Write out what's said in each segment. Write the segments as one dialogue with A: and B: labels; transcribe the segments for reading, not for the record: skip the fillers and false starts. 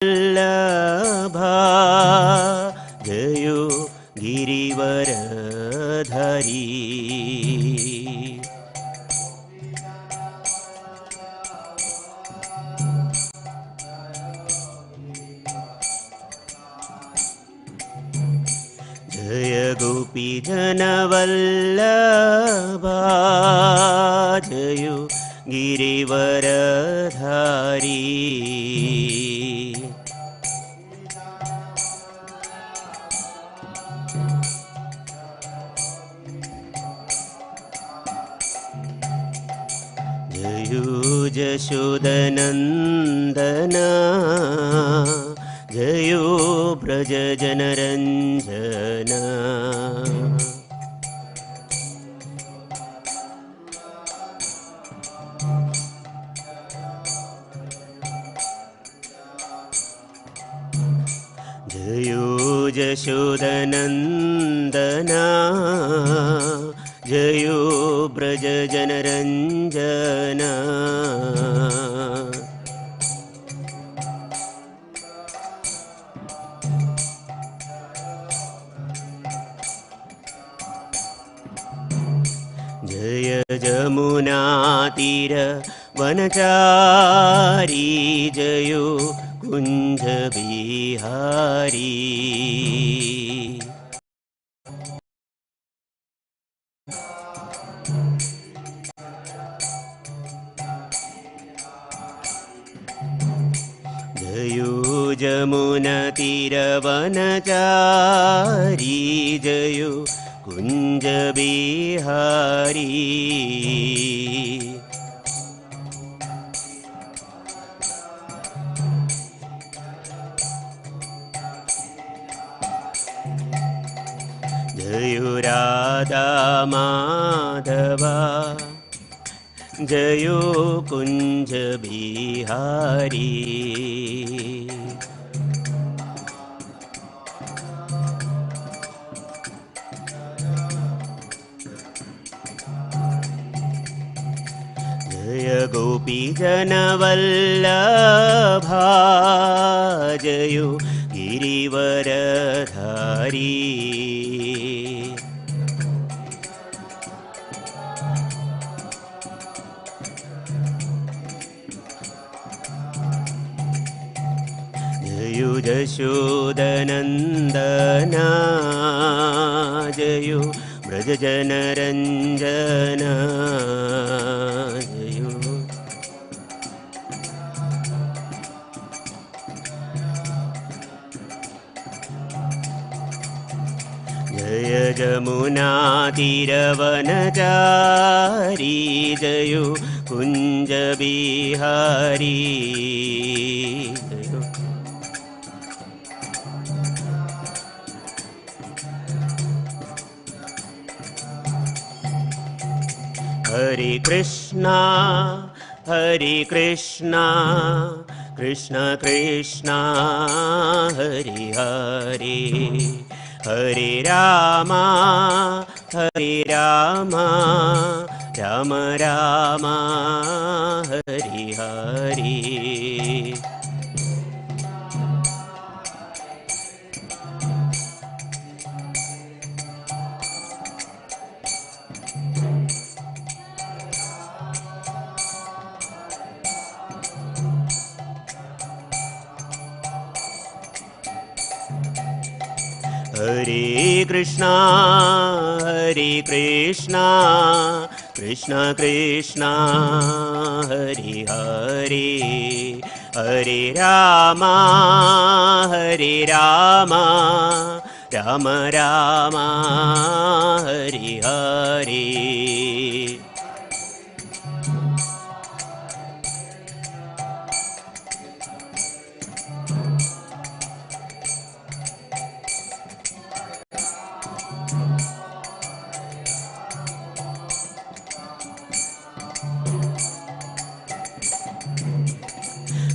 A: वल्लभा जयो गिरिवरधारी। जय गोपीजनवल्लभा जयो गिरिवरधारी। जयो जशोदनन्दना जयो व्रजजनरञ्जना। जयो जशोदनन्दना जयो व्रजजनरञ्जना। जय जमुनातीरवनचारी जयो कुञ्जविहारी। जयो जमुनातीरवनचारी जयो कुञ्जविहारी। जयो राधा माधवा जयो कुञ्जविहारी। जय गोपीजनवल्लभा जयो गिरिवरधारी। जयो जशोदनन्दना जयो व्रजजनरञ्जना। जयो जय जमुनातीरवनचारी जयो कुञ्जविहारी। हरे कृष्णा कृष्ण कृष्ण हरे हरे, हरे राम राम राम हरे हरे। हरे कृष्णा कृष्ण कृष्ण हरे हरे, हरे राम राम राम हरे हरे।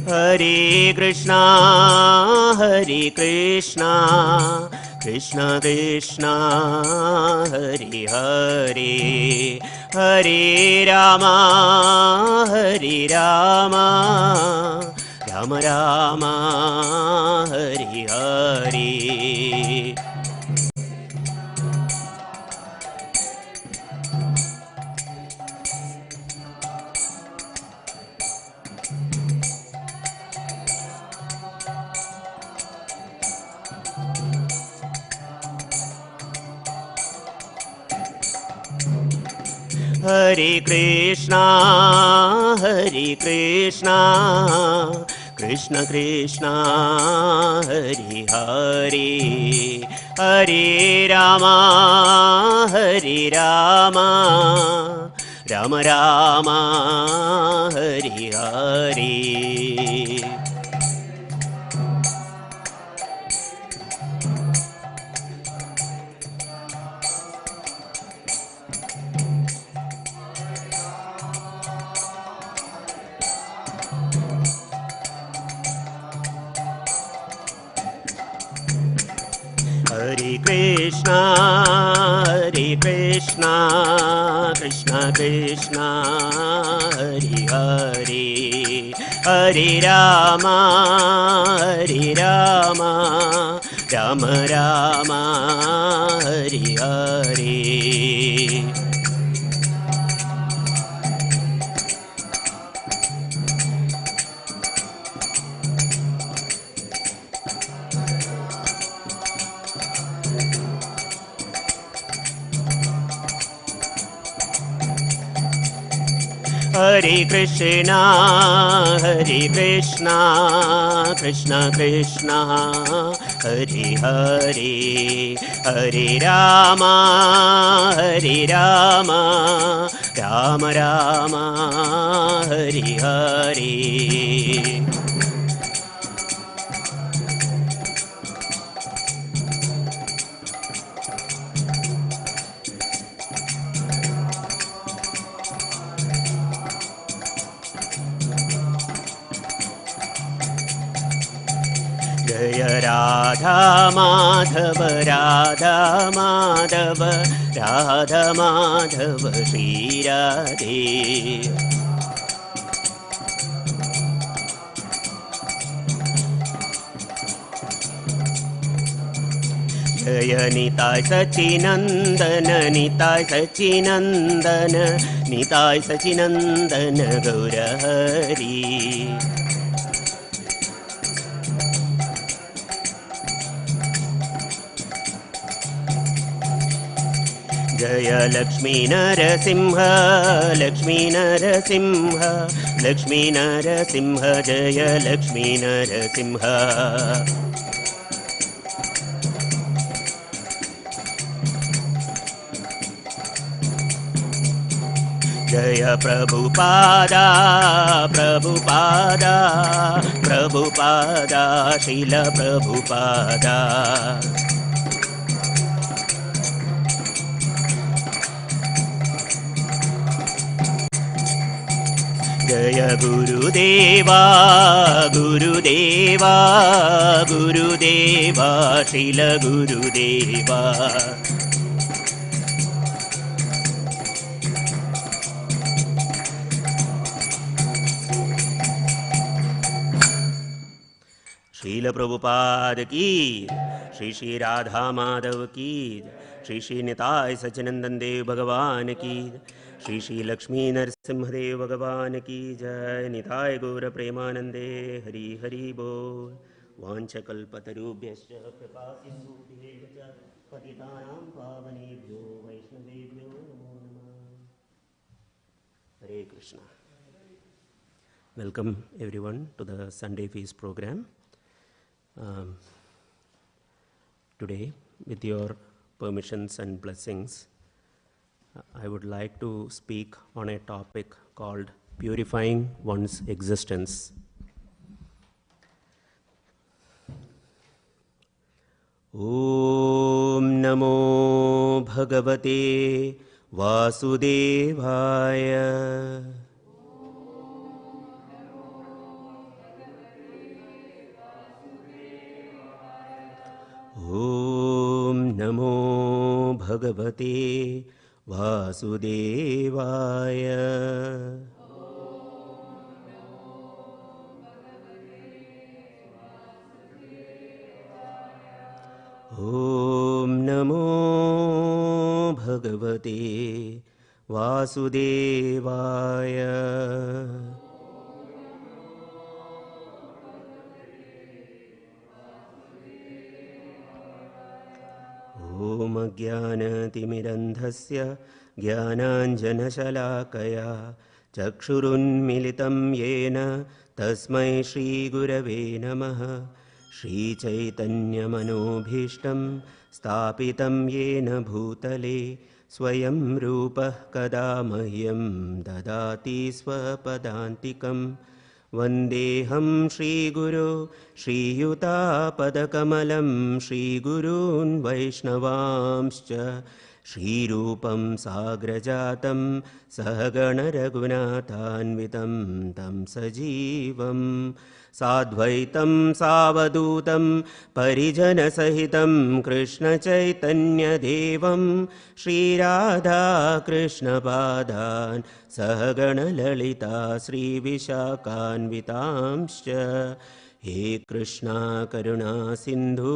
A: हरे कृष्णा कृष्ण कृष्ण हरे हरे, हरे Ram Rama Rama Hari Hari. Hare Krishna, Hare Krishna, Krishna Krishna, Hare Hare, Hare Rama, Hare Rama, Rama Rama, Hare Hare. Hare Krishna, Hare Krishna, Krishna Krishna, Hare Hare, Hare Rama, Hare Rama, Rama Rama, Hare Hare. Hare Krishna, Hare Krishna, Krishna Krishna, Hare Hare, Hare Rama, Hare Rama, Rama Rama, Hare Hare. Jaya Radha Madhava, Radha Madhava, Radha Madhava, Shri Radhe. Jaya Nitai Sachinandana, Nitai Sachinandana, Nitai Sachinandana, Gaura Hari. Jaya Lakshmi Narasimha, Lakshmi Narasimha, Lakshmi Narasimha, Jaya Lakshmi Narasimha. Jaya Prabhupada, Prabhupada, Prabhupada, Srila Prabhupada. Jaya Gurudeva, Gurudeva, Gurudeva, Srila Gurudeva. Srila Prabhupada ki, Shri Shri Radha Madhava ki, Shri Shri Nitai Sachinandan Dev Bhagavan ki, Shri Shri Lakshmi Narasimhadev Bhagavan ki jai. Nitai Gaura Premanande, Hari Hari Bol. Vanchakalpatarubhyascha kripasindhubhyeva patitanam pavanebhyo vaishnavebhyo namo namah. Hare Krishna. Welcome everyone to the Sunday Feast program. Today, with your permissions and blessings, I would like to speak on a topic called Purifying One's Existence. Om Namo Bhagavate Vasudevaya. Om Namo Bhagavate Vasudevaya. ॐ नमो भगवते वासुदेवाय। ॐ अज्ञानतिमिरन्धस्य ज्ञानाञ्जनशलाकया चक्षुरुन्मिलितं येन तस्मै श्रीगुरवे नमः। श्रीचैतन्यमनोभीष्टं स्थापितं येन भूतले स्वयं रूपः कदा मह्यं ददाति स्वपदान्तिकम्। वन्देऽहं श्रीगुरो श्रीयुतापदकमलं श्रीगुरून् वैष्णवांश्च श्रीरूपं साग्रजातं सहगणरघुनाथान्वितं तं सजीवं साद्वैतं सावधूतं परिजनसहितं कृष्णचैतन्यदेवं श्रीराधाकृष्णपादान् सहगणललिता श्रीविशाखान्वितांश्च। हे कृष्णा करुणा सिन्धु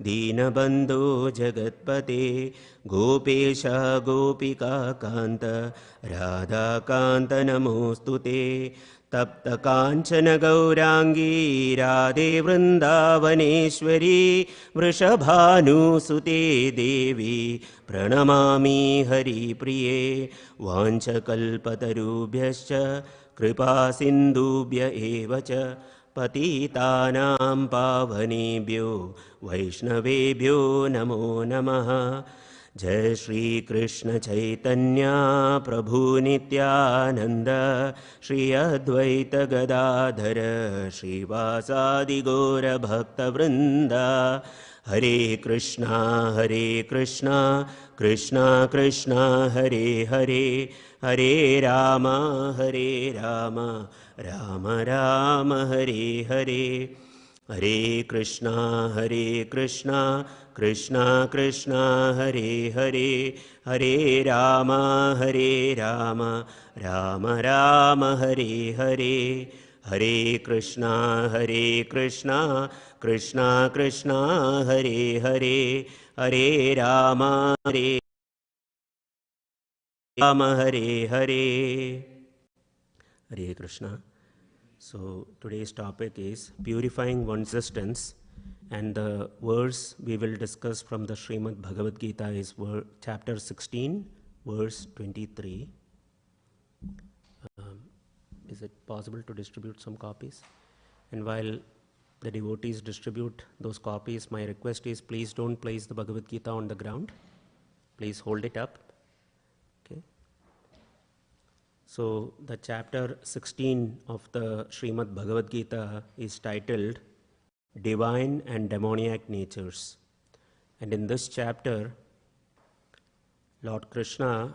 A: दीनबन्धो जगत्पते गोपेश गोपिकान्त राधाकान्त नमोऽस्तु ते। तप्तकाञ्चन गौराङ्गी राधे वृन्दावनेश्वरी वृषभानुसुते देवी प्रणमामि हरिप्रिये। वाञ्छकल्पतरुभ्यश्च कृपासिन्धुभ्य एव च पतितानां पावनेभ्यो वैष्णवेभ्यो नमो नमः। जय श्री कृष्ण चैतन्य प्रभु नित्यानंद श्री अद्वैत गदाधर श्रीवासादि गौर भक्तवृंद। हरे कृष्णा कृष्णा कृष्णा हरे हरे हरे राम राम राम हरे हरे। हरे कृष्णा कृष्णा कृष्णा हरे हरे हरे राम राम राम हरे हरे। हरे Krishna Krishna Krishna Hare Hare Hare Ram Hare Hare. Hare Krishna. So today's topic is purifying one's existence, and the verse we will discuss from the Srimad Bhagavad Gita is chapter 16, verse 23. Is it possible to distribute some copies? And while the devotees distribute those copies, my request is please don't place the Bhagavad Gita on the ground. Please hold it up. Okay. So the chapter 16 of the Srimad Bhagavad Gita is titled Divine and Demoniac Natures. And in this chapter, Lord Krishna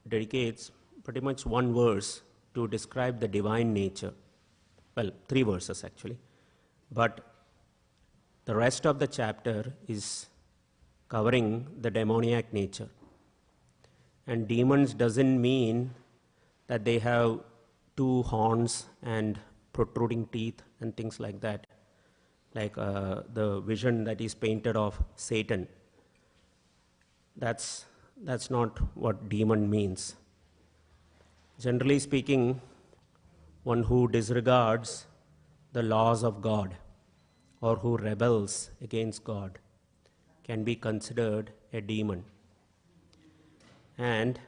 A: dedicates pretty much one verse to describe the divine nature. Well, 3 verses actually. But the rest of the chapter is covering the demoniac nature. And demons doesn't mean that they have 2 horns and protruding teeth and things like that, like the vision that is painted of Satan. That's not what demon means. Generally speaking, one who disregards the laws of God or who rebels against God can be considered a demon. And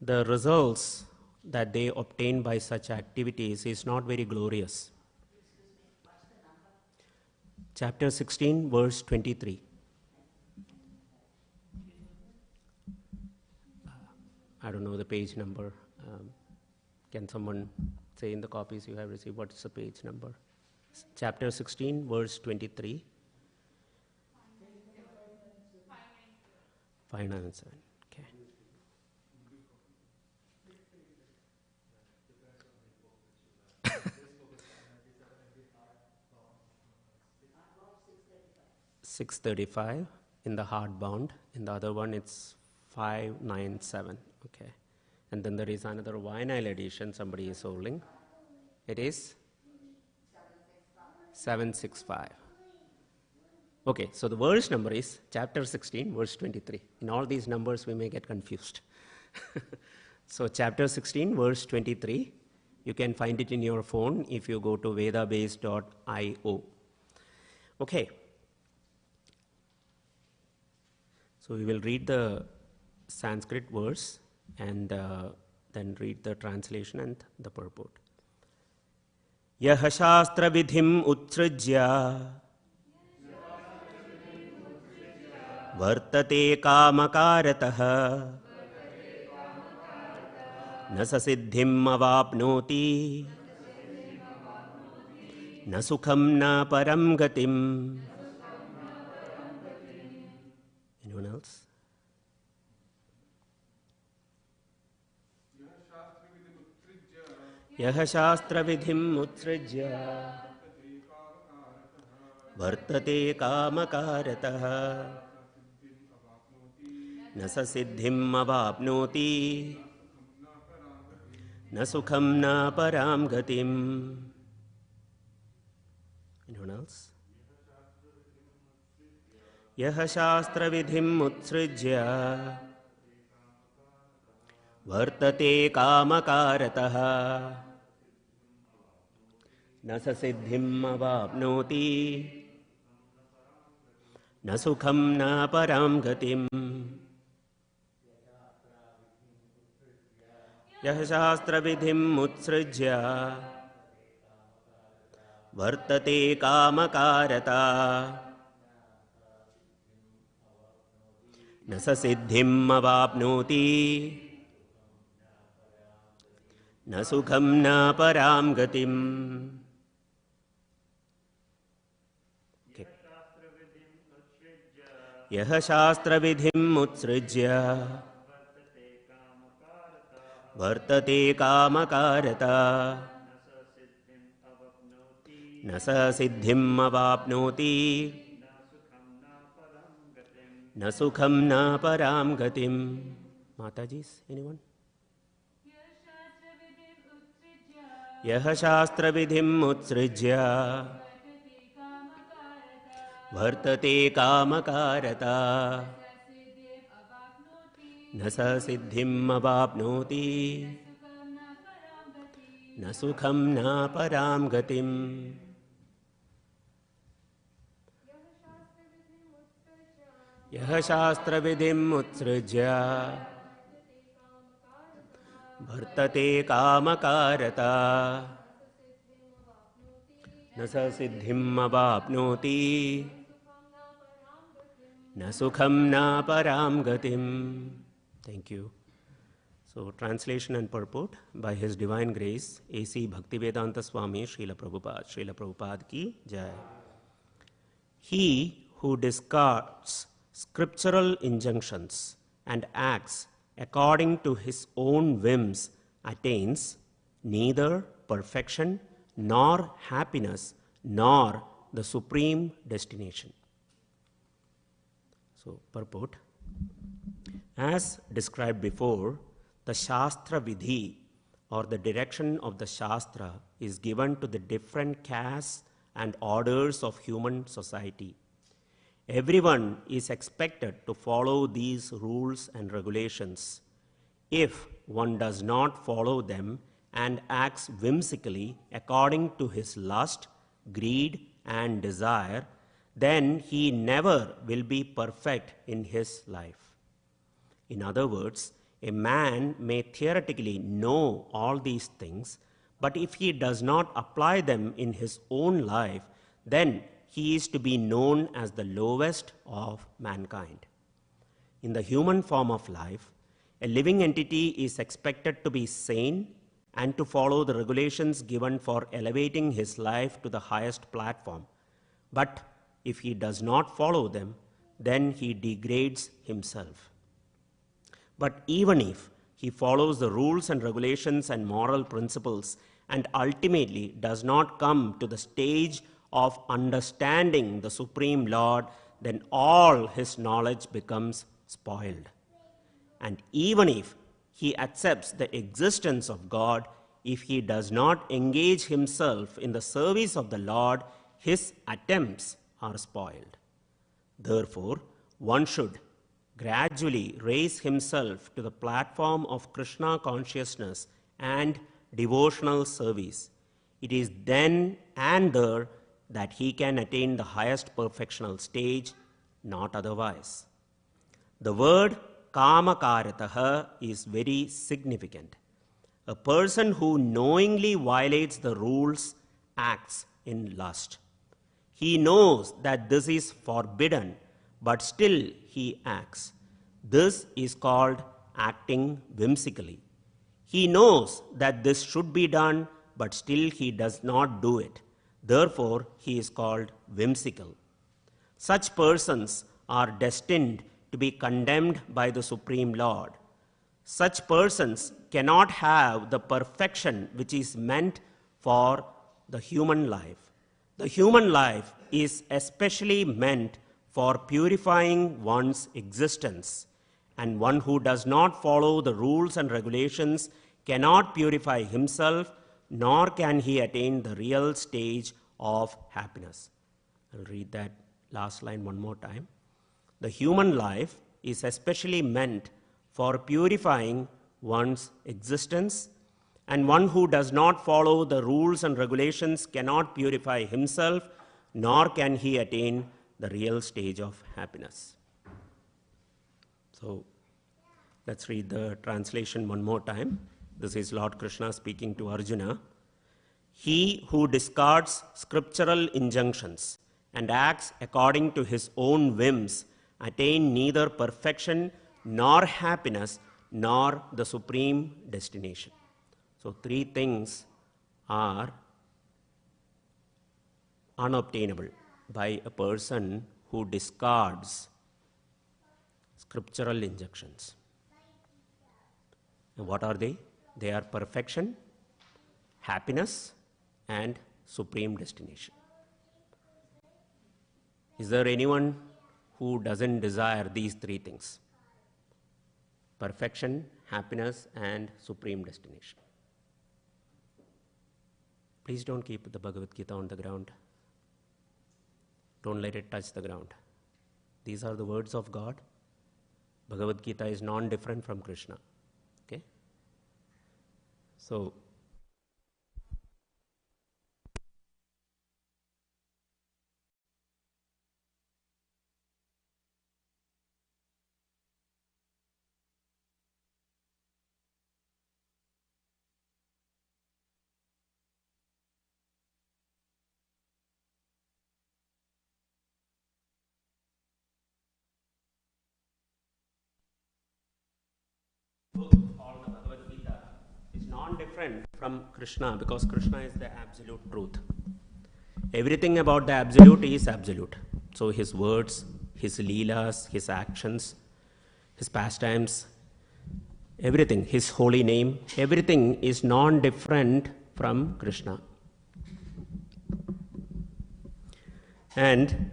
A: the results that they obtain by such activities is not very glorious. Chapter 16, verse 23. I don't know the page number. Can someone say in the copies you have received what is the page number? Chapter 16, verse 23. 597. Okay. $635 in the hardbound. In the other one, it's $597. Okay. And then there is another vinyl edition somebody is holding. It is $765. Okay, so the verse number is chapter 16, verse 23. In all these numbers, we may get confused. So chapter 16, verse 23, you can find it in your phone if you go to vedabase.io. Okay. So we will read the Sanskrit verse and then read the translation and the purport. Yaha shastra vidhim utsrajya vartate kamakaratah न स सिद्धिम् अवाप्नोति न सुखं न परं गतिम्. Anyone else? यः शास्त्रविधिम् उत्सृज्य वर्तते कामकारतः न स सिद्धिम् अवाप्नोति न सुखम न पराम गतिम. Anyone else? यह शास्त्र विधिम उत्सृज्य वर्तते कामकारतः न स सिद्धिम अवाप्नोति न सुखम न पराम गतिम. यह शास्त्र विधिम उत्सृज्य वर्तते कामकारता न स सिद्धिम अवाप्नोति न सुखम न पराम गतिम. यह शास्त्र विधिम उत्सृज्य वर्तते कामकारता न स सिद्धिम् अवाप्नोति न सुखम न पराम गतिम. Mataji, anyone? यह शास्त्र विधिम् उत्सृज्य वर्तते कामकारता न स सिद्धिम् अवाप्नोति न सुखम न पराम गतिम. यह शास्त्र विधिम् उत्सृज्य वर्तते कामकारता न स सिद्धिम् अवाप्नोति न सुखम न पराम गतिम. Thank you. So, translation and purport by His Divine Grace, A.C. Bhaktivedanta Swami Srila Prabhupada ki Jai. He who discards scriptural injunctions and acts according to his own whims attains neither perfection nor happiness nor the supreme destination. So, purport. As described before, the Shastra Vidhi or the direction of the Shastra is given to the different castes and orders of human society. Everyone is expected to follow these rules and regulations. If one does not follow them and acts whimsically according to his lust, greed, and desire, then he never will be perfect in his life. In other words, a man may theoretically know all these things, but if he does not apply them in his own life, then he is to be known as the lowest of mankind. In the human form of life, a living entity is expected to be sane and to follow the regulations given for elevating his life to the highest platform. But if he does not follow them, then he degrades himself. But even if he follows the rules and regulations and moral principles and ultimately does not come to the stage of understanding the Supreme Lord, then all his knowledge becomes spoiled. And even if he accepts the existence of God, if he does not engage himself in the service of the Lord, his attempts are spoiled. Therefore, one should gradually raise himself to the platform of Krishna consciousness and devotional service. It is then and there that he can attain the highest perfectional stage, not otherwise. The word kamakarataha is very significant. A person who knowingly violates the rules acts in lust. He knows that this is forbidden, but still he acts. This is called acting whimsically. He knows that this should be done, but still he does not do it. Therefore, he is called whimsical. Such persons are destined to be condemned by the Supreme Lord. Such persons cannot have the perfection which is meant for the human life. The human life is especially meant for purifying one's existence, and one who does not follow the rules and regulations cannot purify himself, nor can he attain the real stage of happiness. I'll read that last line one more time. The human life is especially meant for purifying one's existence, and one who does not follow the rules and regulations cannot purify himself, nor can he attain the real stage of happiness. So let's read the translation one more time. This is Lord Krishna speaking to Arjuna. He who discards scriptural injunctions and acts according to his own whims attain neither perfection nor happiness nor the supreme destination. So three things are unobtainable by a person who discards scriptural injunctions. And what are they? They are perfection, happiness, and supreme destination. Is there anyone who doesn't desire these three things? Perfection, happiness, and supreme destination. Please don't keep the Bhagavad Gita on the ground. Don't let it touch the ground. These are the words of God. Bhagavad Gita is non-different from Krishna. Okay? So, all the Bhagavad Gita is non-different from Krishna because Krishna is the absolute truth. Everything about the absolute is absolute. So his words, his leelas, his actions, his pastimes, everything, his holy name, everything is non-different from Krishna. And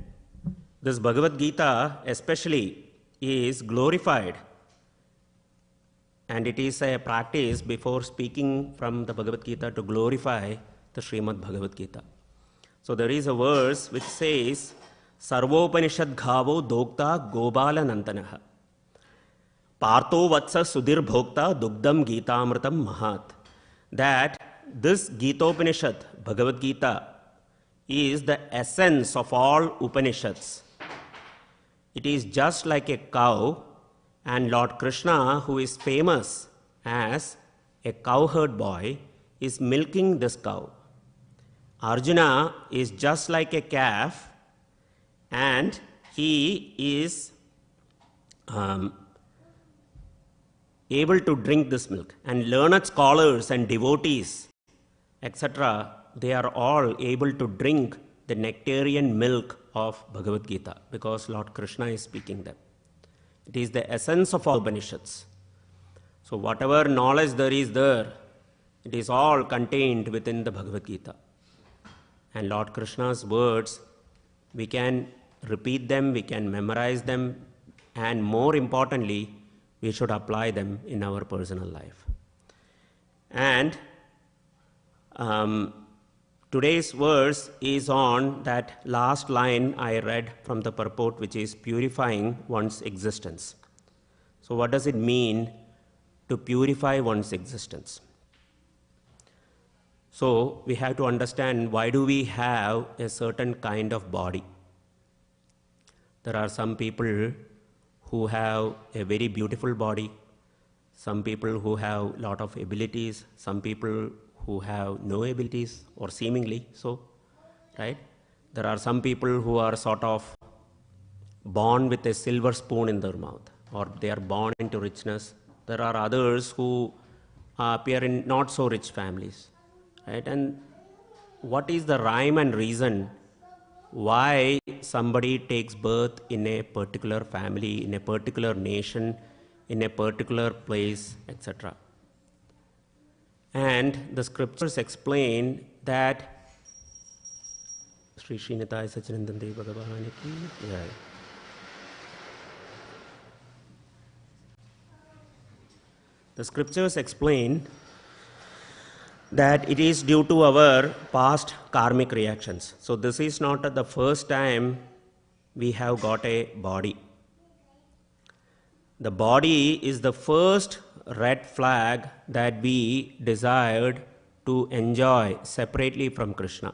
A: this Bhagavad Gita especially is glorified. And it is a practice before speaking from the Bhagavad Gita to glorify the Srimad Bhagavad Gita. So there is a verse which says, Sarvopanishad ghavo dokta gobala nantanaha. Partho vatsa sudhir bhokta dugdam gitamritam mahat. That this Gitopanishad, Bhagavad Gita, is the essence of all Upanishads. It is just like a cow, and Lord Krishna, who is famous as a cowherd boy, is milking this cow. Arjuna is just like a calf, and he is able to drink this milk. And learned scholars and devotees, etc., they are all able to drink the nectarian milk of Bhagavad Gita because Lord Krishna is speaking them. It is the essence of all Upanishads. So whatever knowledge there is there, it is all contained within the Bhagavad Gita. And Lord Krishna's words, we can repeat them, we can memorize them, and more importantly, we should apply them in our personal life. And Today's verse is on that last line I read from the purport, which is purifying one's existence. So what does it mean to purify one's existence? So we have to understand, why do we have a certain kind of body? There are some people who have a very beautiful body, some people who have a lot of abilities, some people who have no abilities, or seemingly so, right? There are some people who are sort of born with a silver spoon in their mouth, or they are born into richness. There are others who appear in not so rich families, right? And what is the rhyme and reason why somebody takes birth in a particular family, in a particular nation, in a particular place, etc.? And the scriptures explain that Sri Srinithai Sachinandande Bhagavan ki jai. The scriptures explain that it is due to our past karmic reactions. So this is not the first time we have got a body. The body is the first red flag that we desired to enjoy separately from Krishna.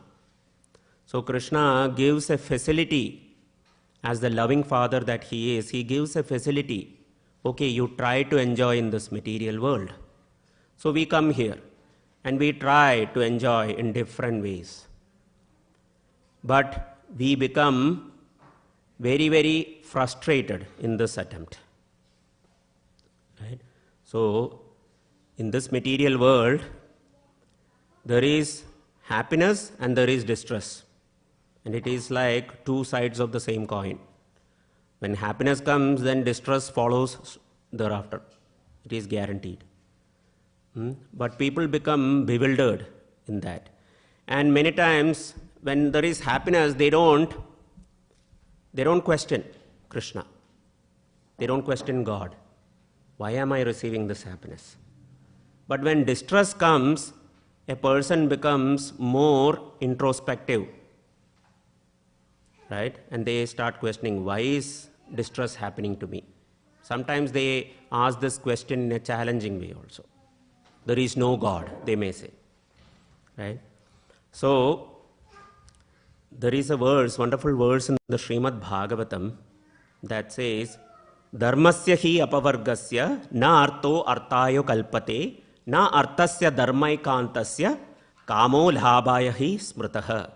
A: So Krishna gives a facility, as the loving father that he is, he gives a facility. Okay, you try to enjoy in this material world. So we come here and we try to enjoy in different ways. But we become very, very frustrated in this attempt. Right? So, in this material world, there is happiness and there is distress. And it is like two sides of the same coin. When happiness comes, then distress follows thereafter. It is guaranteed. But people become bewildered in that. And many times, when there is happiness, they don't question Krishna. They don't question God. Why am I receiving this happiness? But when distress comes, a person becomes more introspective, right? And they start questioning, why is distress happening to me? Sometimes they ask this question in a challenging way also. There is no God, they may say, right? So, there is a verse, wonderful verse in the Srimad Bhagavatam that says, Dharmasya hi apavargasya na artho arthayo kalpate na arthasya dharmaikantasya kamo labhaya hi smritaha.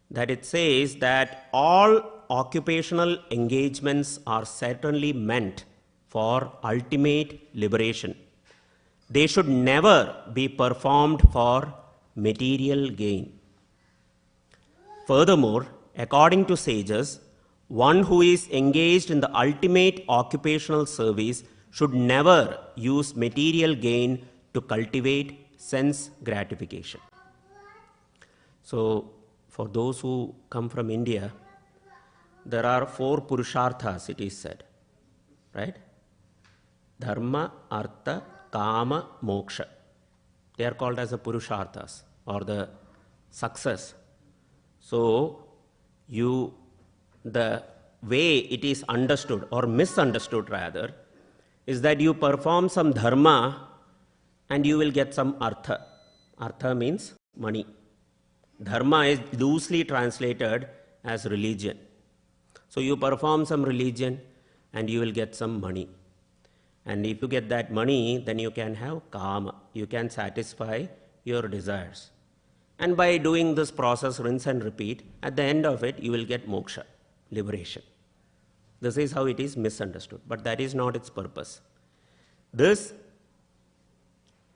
A: That it says that all occupational engagements are certainly meant for ultimate liberation. They should never be performed for material gain. Furthermore, according to sages, one who is engaged in the ultimate occupational service should never use material gain to cultivate sense gratification. So, for those who come from India, there are 4 purusharthas, it is said, right? Dharma, Artha, Kama, Moksha. They are called as the purusharthas, or the success. So, the way it is understood, or misunderstood rather, is that you perform some dharma and you will get some artha. Artha means money. Dharma is loosely translated as religion. So you perform some religion and you will get some money. And if you get that money, then you can have kama. You can satisfy your desires. And by doing this process, rinse and repeat, at the end of it, you will get moksha, liberation. This is how it is misunderstood, but that is not its purpose. This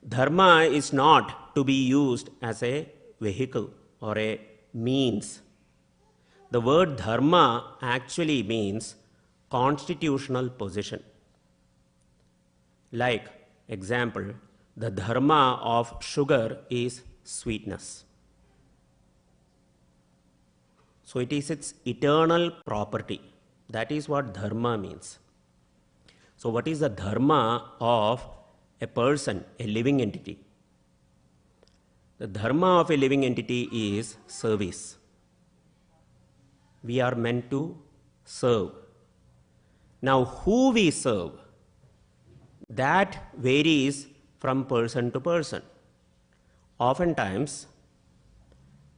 A: dharma is not to be used as a vehicle or a means. The word dharma actually means constitutional position. Like, example, the dharma of sugar is sweetness. So it is its eternal property. That is what dharma means. So what is the dharma of a person, a living entity? The dharma of a living entity is service. We are meant to serve. Now, who we serve, that varies from person to person. Oftentimes,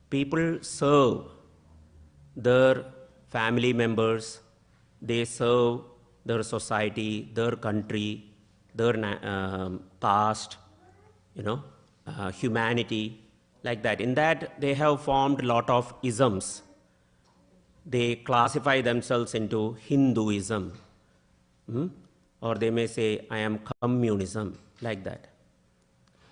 A: people serve their family members, they serve their society, their country, their caste, humanity, like that. In that, they have formed a lot of isms. They classify themselves into Hinduism, or they may say, I am communism, like that.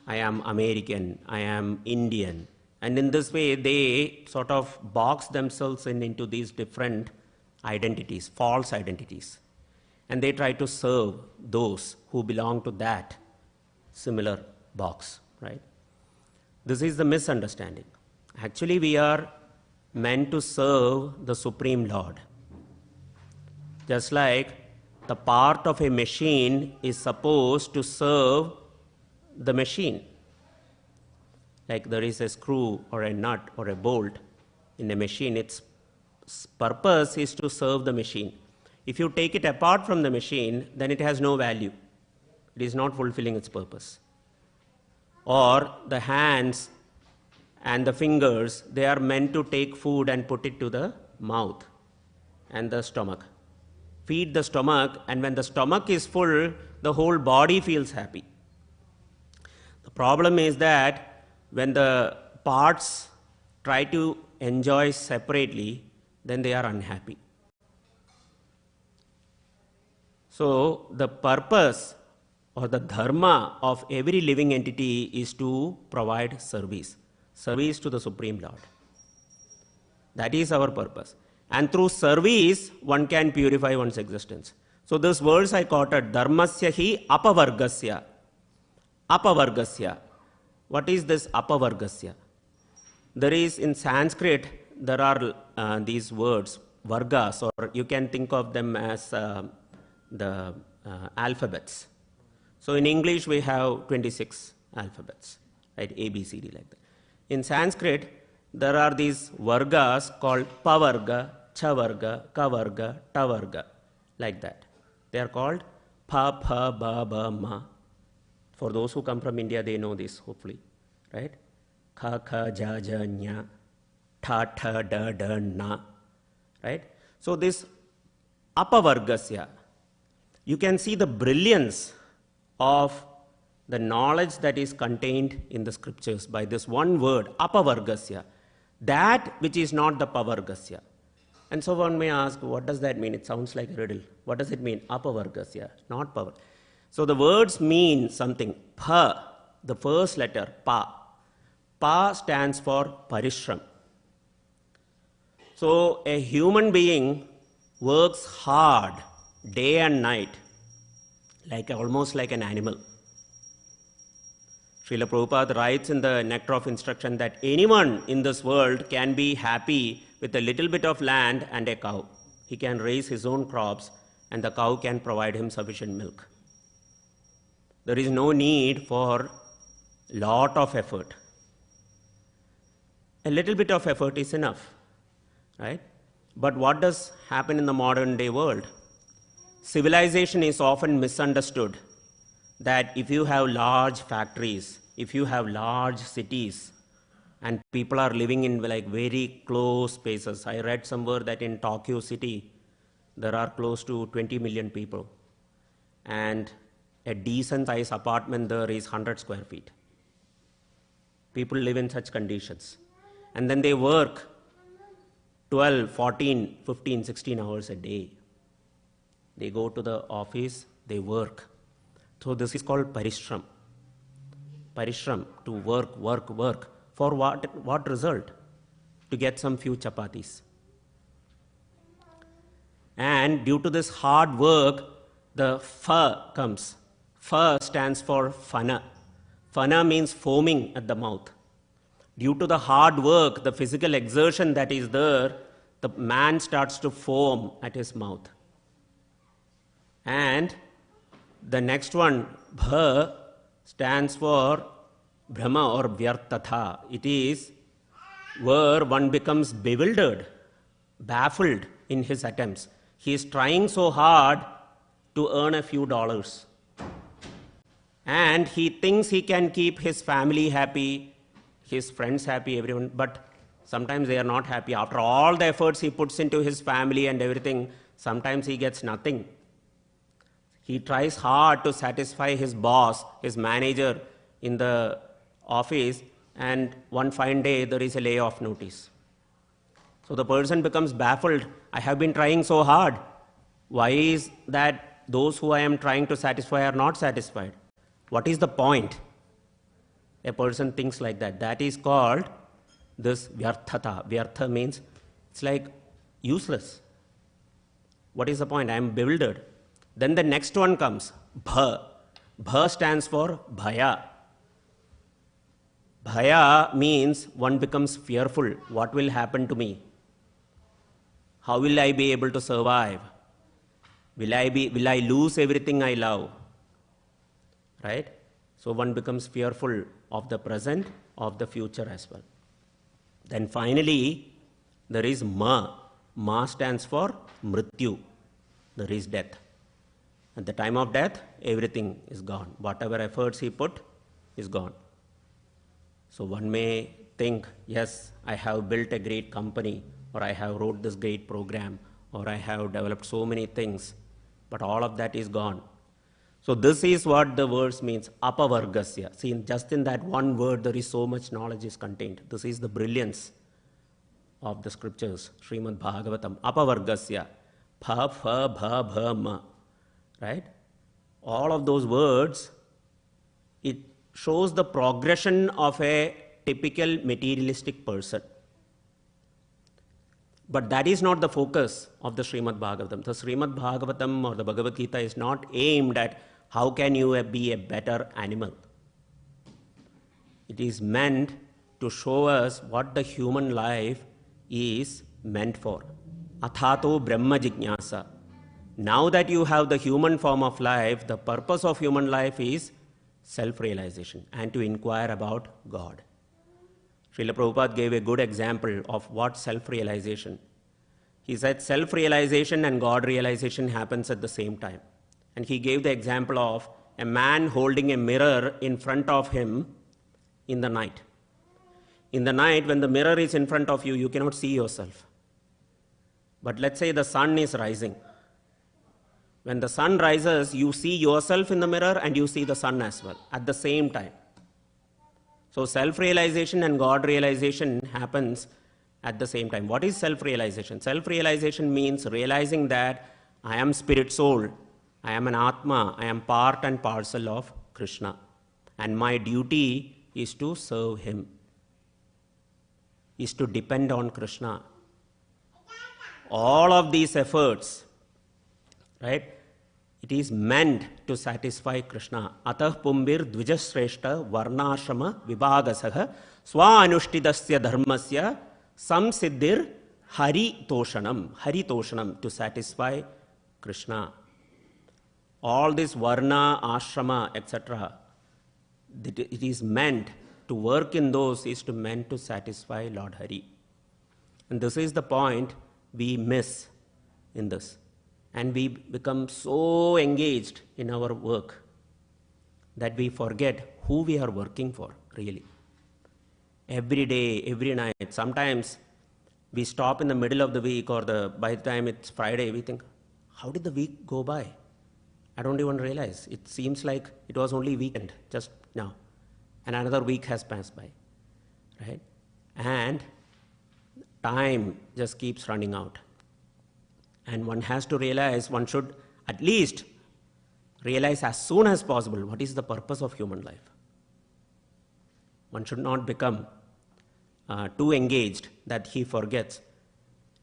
A: I am American, I am Indian. And in this way, they sort of box themselves into these different identities, false identities. And they try to serve those who belong to that similar box, right? This is the misunderstanding. Actually, we are meant to serve the Supreme Lord. Just like the part of a machine is supposed to serve the machine. Like there is a screw or a nut or a bolt in a machine, its purpose is to serve the machine. If you take it apart from the machine, then it has no value. It is not fulfilling its purpose. Or the hands and the fingers, they are meant to take food and put it to the mouth and the stomach. Feed the stomach, and when the stomach is full, the whole body feels happy. The problem is that when the parts try to enjoy separately, then they are unhappy. So the purpose or the dharma of every living entity is to provide service to the Supreme Lord. That is our purpose. And through service, one can purify one's existence. So this verse I quoted, dharmasya hi apavargasya. Apavargasya. What is this apavargasya? There is in Sanskrit, there are these words, vargas, or you can think of them as the alphabets. So in English, we have 26 alphabets, right? A, B, C, D, like that. In Sanskrit, there are these vargas called pavarga, chavarga, kavarga, tavarga, like that. They are called pa, pa, ba, ba, ma. For those who come from India, they know this, hopefully, right? Ka, ka, ja, ja, nya, ta, ta, da, da, na, right? So this apavargasya, you can see the brilliance of the knowledge that is contained in the scriptures by this one word, apavargasya, that which is not the pavargasya. And so one may ask, what does that mean? It sounds like a riddle. What does it mean? Apavargasya, not power. So the words mean something. Pa, the first letter, pa. Pa stands for parishram. So a human being works hard day and night, almost like an animal. Srila Prabhupada writes in the Nectar of Instruction that anyone in this world can be happy with a little bit of land and a cow. He can raise his own crops and the cow can provide him sufficient milk. There is no need for a lot of effort. A little bit of effort is enough, right? But what does happen in the modern day world? Civilization is often misunderstood. That if you have large factories, if you have large cities, and people are living in very close spaces. I read somewhere that in Tokyo City, there are close to 20 million people. And a decent size apartment there is 100 square feet. People live in such conditions. And then they work 12, 14, 15, 16 hours a day. They go to the office, they work. So this is called parishram. Parishram, to work. For what result? To get some few chapatis. And due to this hard work, the fa comes. Fa stands for fana. Fana means foaming at the mouth. Due to the hard work, the physical exertion that is there, the man starts to foam at his mouth. And the next one, bha, stands for Brahma or Vyartatha. It is where one becomes bewildered, baffled in his attempts. He is trying so hard to earn a few dollars. And he thinks he can keep his family happy, his friends happy, everyone, but sometimes they are not happy. After all the efforts he puts into his family and everything, sometimes he gets nothing. He tries hard to satisfy his boss, his manager in the office, and one fine day there is a layoff notice. So the person becomes baffled. I have been trying so hard. Why is that those who I am trying to satisfy are not satisfied? What is the point? A person thinks like that. That is called this vyarthata. Vyartha means it's like useless. What is the point? I am bewildered. Then the next one comes, bha. Bha stands for bhaya. Bhaya means one becomes fearful. What will happen to me? How will I be able to survive? Will I lose everything I love? Right? So one becomes fearful of the present, of the future as well. Then finally, there is ma. Ma stands for mrityu. There is death. At the time of death, everything is gone. Whatever efforts he put is gone. So one may think, yes, I have built a great company, or I have wrote this great program, or I have developed so many things, but all of that is gone. So this is what the verse means, apavargasya. See, just in that one word, there is so much knowledge is contained. This is the brilliance of the scriptures, Srimad Bhagavatam. Apavargasya, pha, pha, bha, bha, ma. Right? All of those words, it shows the progression of a typical materialistic person. But that is not the focus of the Srimad Bhagavatam. The Srimad Bhagavatam or the Bhagavad Gita is not aimed at how can you be a better animal. It is meant to show us what the human life is meant for. Athato Brahma Jignasa. Now that you have the human form of life, the purpose of human life is self-realization and to inquire about God. Srila Prabhupada gave a good example of what self-realization. He said self-realization and God realization happens at the same time. And he gave the example of a man holding a mirror in front of him in the night. In the night, when the mirror is in front of you, you cannot see yourself. But let's say the sun is rising. When the sun rises, you see yourself in the mirror and you see the sun as well at the same time. So self-realization and God realization happens at the same time. What is self-realization? Self-realization means realizing that I am spirit soul, I am an Atma, I am part and parcel of Krishna. And my duty is to serve Him, is to depend on Krishna. All of these efforts, right? It is meant to satisfy Krishna. Atah pumbir dvijasreshta varnashrama vibhagasaha swaanushtidasya dharmasya samsiddhir hari toshanam, to satisfy Krishna. All this varna, ashrama, etc., it is meant to work in those is meant to satisfy Lord Hari. And this is the point we miss in this. And we become so engaged in our work that we forget who we are working for, really. Every day, every night. Sometimes we stop in the middle of the week or by the time it's Friday, we think, how did the week go by? I don't even realize. It seems like it was only weekend just now. And another week has passed by, right? And time just keeps running out. And one has to realize, one should at least realize as soon as possible what is the purpose of human life. One should not become too engaged that he forgets.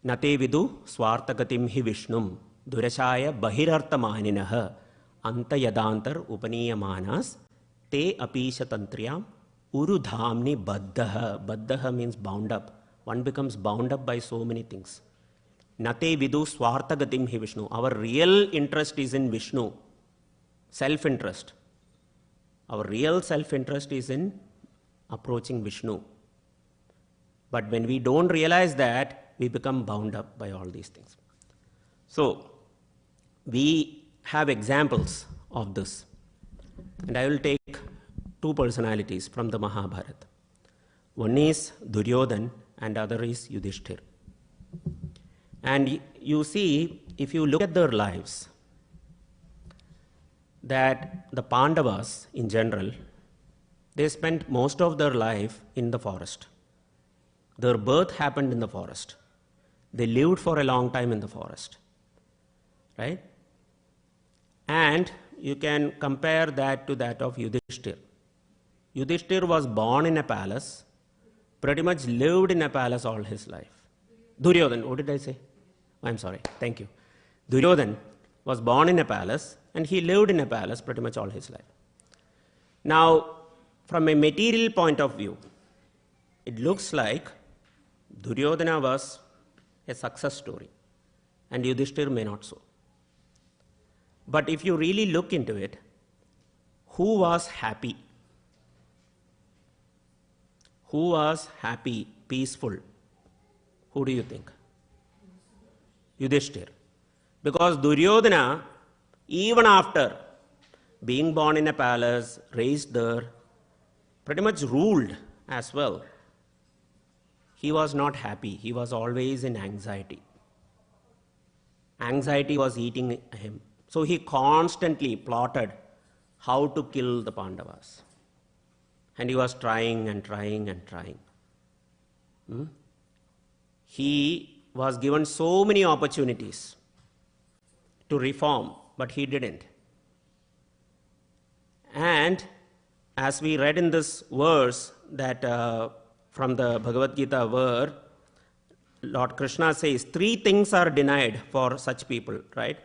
A: Nate vidu swartagatim hi vishnum durashaya bahirarthamaninaha anta yadantar upaniyamanas te apisha tantriyam urudhamni baddaha. Baddaha means bound up. One becomes bound up by so many things. Nate vidu swartagatim hi Vishnu. Our real interest is in Vishnu. Self-interest. Our real self-interest is in approaching Vishnu. But when we don't realize that, we become bound up by all these things. So, we have examples of this. And I will take two personalities from the Mahabharata. One is Duryodhan and other is Yudhishthir. And you see, if you look at their lives, that the Pandavas in general, they spent most of their life in the forest. Their birth happened in the forest. They lived for a long time in the forest. Right? And you can compare that to that of Yudhishthir. Yudhishthir was born in a palace, pretty much lived in a palace all his life. Duryodhan, what did I say? I'm sorry, thank you. Duryodhan was born in a palace and he lived in a palace pretty much all his life. Now, from a material point of view, it looks like Duryodhana was a success story and Yudhishthir may not so. But if you really look into it, who was happy? Who was happy, peaceful? Who do you think? Yudhishthir. Because Duryodhana, even after being born in a palace, raised there, pretty much ruled as well, he was not happy. He was always in anxiety. Anxiety was eating him. So he constantly plotted how to kill the Pandavas. And he was trying and trying and trying. He was given so many opportunities to reform, but he didn't. And as we read in this verse that from the Bhagavad Gita, where Lord Krishna says, 3 things are denied for such people, right?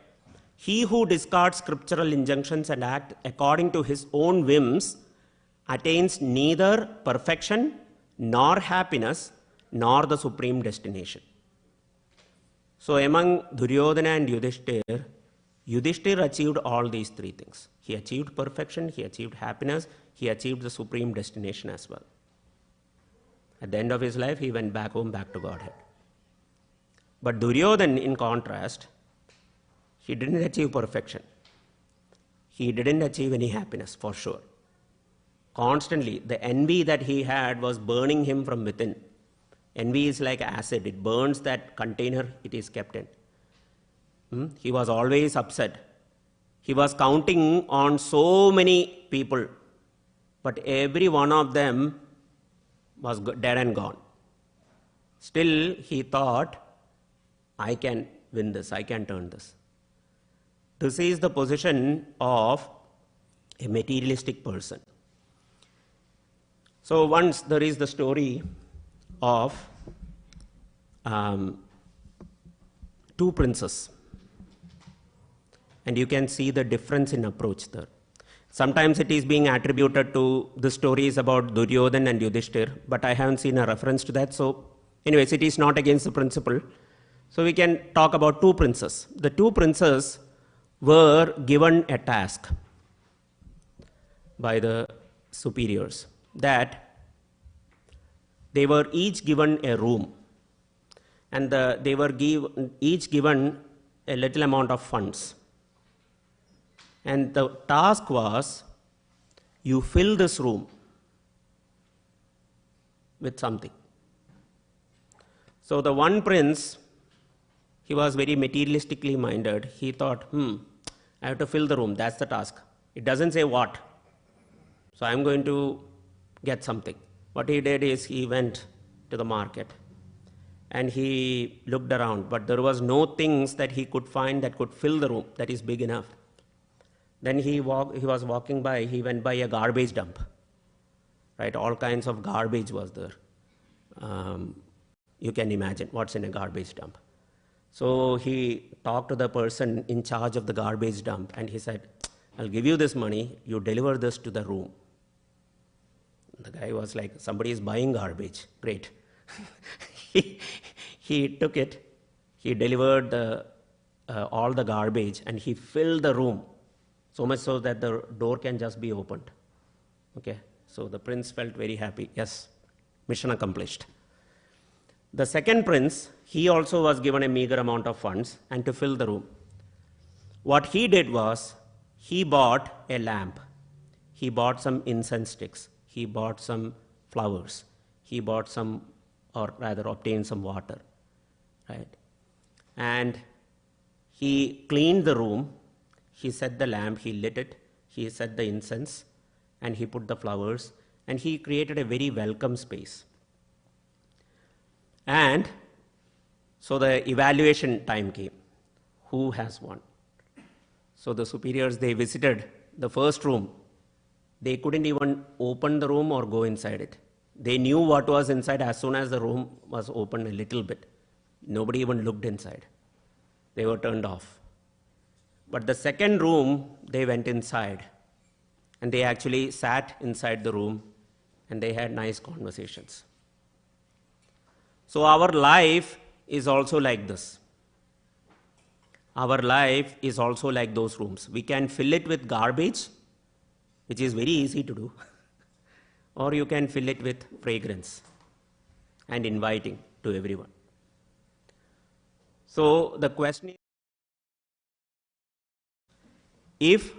A: He who discards scriptural injunctions and acts according to his own whims attains neither perfection nor happiness nor the supreme destination. So among Duryodhana and Yudhishthir, Yudhishthir achieved all these 3 things. He achieved perfection, he achieved happiness, he achieved the supreme destination as well. At the end of his life, he went back home, back to Godhead. But Duryodhana, in contrast, he didn't achieve perfection. He didn't achieve any happiness, for sure. Constantly, the envy that he had was burning him from within. Envy is like acid. It burns that container it is kept in. He was always upset. He was counting on so many people, but every one of them was dead and gone. Still, he thought, I can win this, I can turn this. This is the position of a materialistic person. So once there is the story of 2 princes. And you can see the difference in approach there. Sometimes it is being attributed to the stories about Duryodhana and Yudhishthir, but I haven't seen a reference to that. So anyways, it is not against the principle. So we can talk about 2 princes. The 2 princes were given a task by the superiors that they were each given a room and they were each given a little amount of funds. And the task was, you fill this room with something. So the one prince, he was very materialistically minded. He thought, I have to fill the room. That's the task. It doesn't say what. So I'm going to get something. What he did is he went to the market and he looked around, but there was no things that he could find that could fill the room that is big enough. Then he was walking by, he went by a garbage dump. Right? All kinds of garbage was there. You can imagine what's in a garbage dump. So he talked to the person in charge of the garbage dump and he said, I'll give you this money, you deliver this to the room. The guy was like, somebody is buying garbage. Great. he took it, he delivered all the garbage and he filled the room, so much so that the door can just be opened. Okay. So the prince felt very happy. Yes, mission accomplished. The second prince, he also was given a meager amount of funds and to fill the room. What he did was, he bought a lamp. He bought some incense sticks. He bought some flowers. He bought some, or rather obtained some water, right? And he cleaned the room. He set the lamp, he lit it, he set the incense, and he put the flowers, and he created a very welcome space. And so the evaluation time came. Who has won? So the superiors, they visited the first room. They couldn't even open the room or go inside it. They knew what was inside as soon as the room was opened a little bit. Nobody even looked inside. They were turned off. But the second room, they went inside. And they actually sat inside the room and they had nice conversations. So our life is also like this. Our life is also like those rooms. We can fill it with garbage, which is very easy to do, or you can fill it with fragrance and inviting to everyone. So the question is, if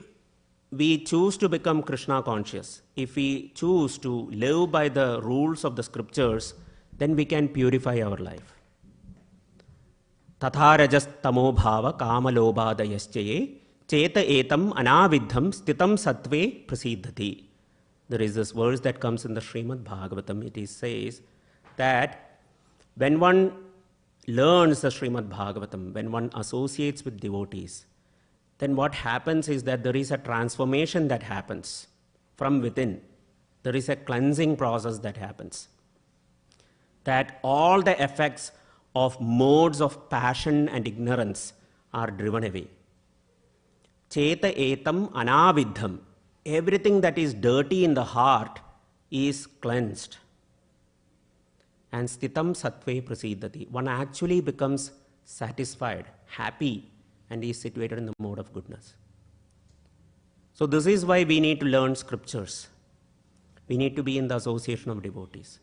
A: we choose to become Krishna conscious, if we choose to live by the rules of the scriptures, then we can purify our life. Tatha rajas tamo bhava kama lobhadayaschaye cheta etam anavidham stitam sattve prasiddhati. There is this verse that comes in the Srimad Bhagavatam. It says that when one learns the Srimad Bhagavatam, when one associates with devotees, then what happens is that there is a transformation that happens from within. There is a cleansing process that happens. That all the effects of modes of passion and ignorance are driven away. Cheta etam anavidham. Everything that is dirty in the heart is cleansed. And stitam sattve prasiddhati. One actually becomes satisfied, happy, and is situated in the mode of goodness. So this is why we need to learn scriptures. We need to be in the association of devotees.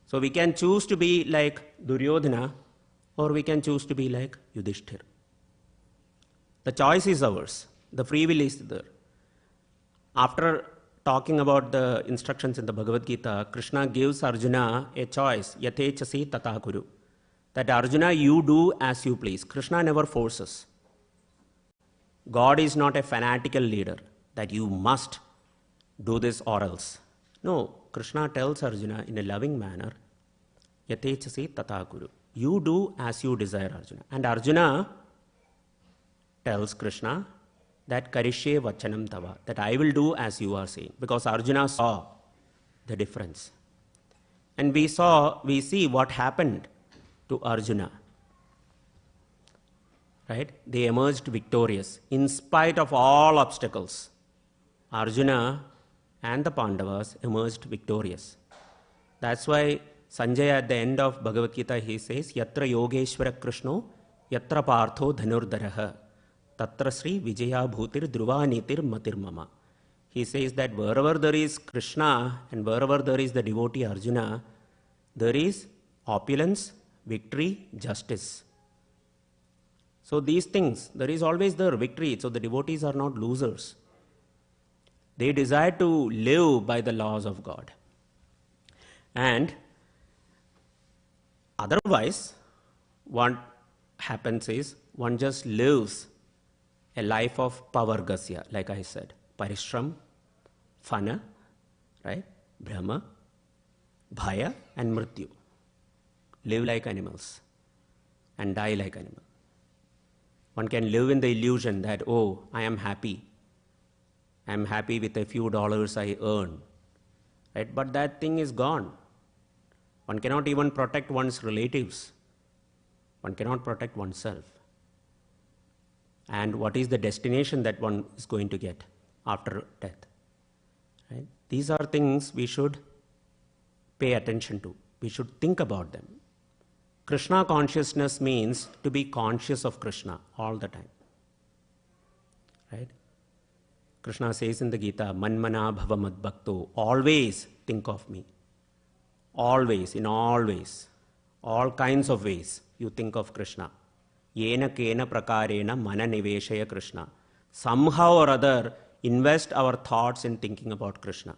A: So we can choose to be like Duryodhana, or we can choose to be like Yudhishthira. The choice is ours. The free will is there. After talking about the instructions in the Bhagavad Gita, Krishna gives Arjuna a choice, yatechasi tata kuru. That Arjuna, you do as you please. Krishna never forces. God is not a fanatical leader that you must do this or else. No, Krishna tells Arjuna in a loving manner, yatechasi tata kuru. You do as you desire, Arjuna. And Arjuna tells Krishna that karishye vachanam tava, that I will do as you are saying, because Arjuna saw the difference. And we see what happened to Arjuna. Right? They emerged victorious in spite of all obstacles. Arjuna and the Pandavas emerged victorious. That's why Sanjaya at the end of Bhagavad Gita, he says, Yatra Yogeshwara Krishno, Yatra Partho Dhanurdaraha, Tatra Sri Vijaya Bhutir Dhruvanitir Matir Mama. He says that wherever there is Krishna and wherever there is the devotee Arjuna, there is opulence, victory, justice. So these things, there is always their victory. So the devotees are not losers. They desire to live by the laws of God. And otherwise, what happens is one just lives a life of pavargasya, like I said, parishram, fana, right, brahma, bhaya, and mrityu. Live like animals and die like animals. One can live in the illusion that, oh, I am happy. I am happy with a few dollars I earn. Right? But that thing is gone. One cannot even protect one's relatives. One cannot protect oneself. And what is the destination that one is going to get after death? Right? These are things we should pay attention to. We should think about them. Krishna consciousness means to be conscious of Krishna all the time. Right? Krishna says in the Gita, Manmana bhava madbhakto, always think of me. Always, in all ways, all kinds of ways, you think of Krishna. Yena kena prakarena mana niveshaya Krishna. Somehow or other, invest our thoughts in thinking about Krishna.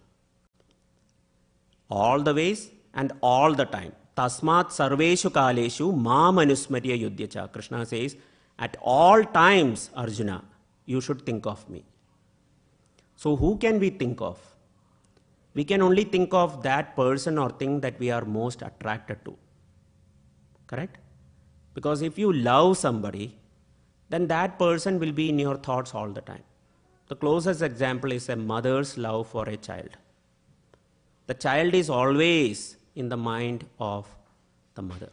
A: All the ways and all the time. Tasmat sarveshu kaleshu mam anusmarya yudhyacha. Krishna says, at all times, Arjuna, you should think of me. So who can we think of? We can only think of that person or thing that we are most attracted to. Correct? Because if you love somebody, then that person will be in your thoughts all the time. The closest example is a mother's love for a child. The child is always in the mind of the mother.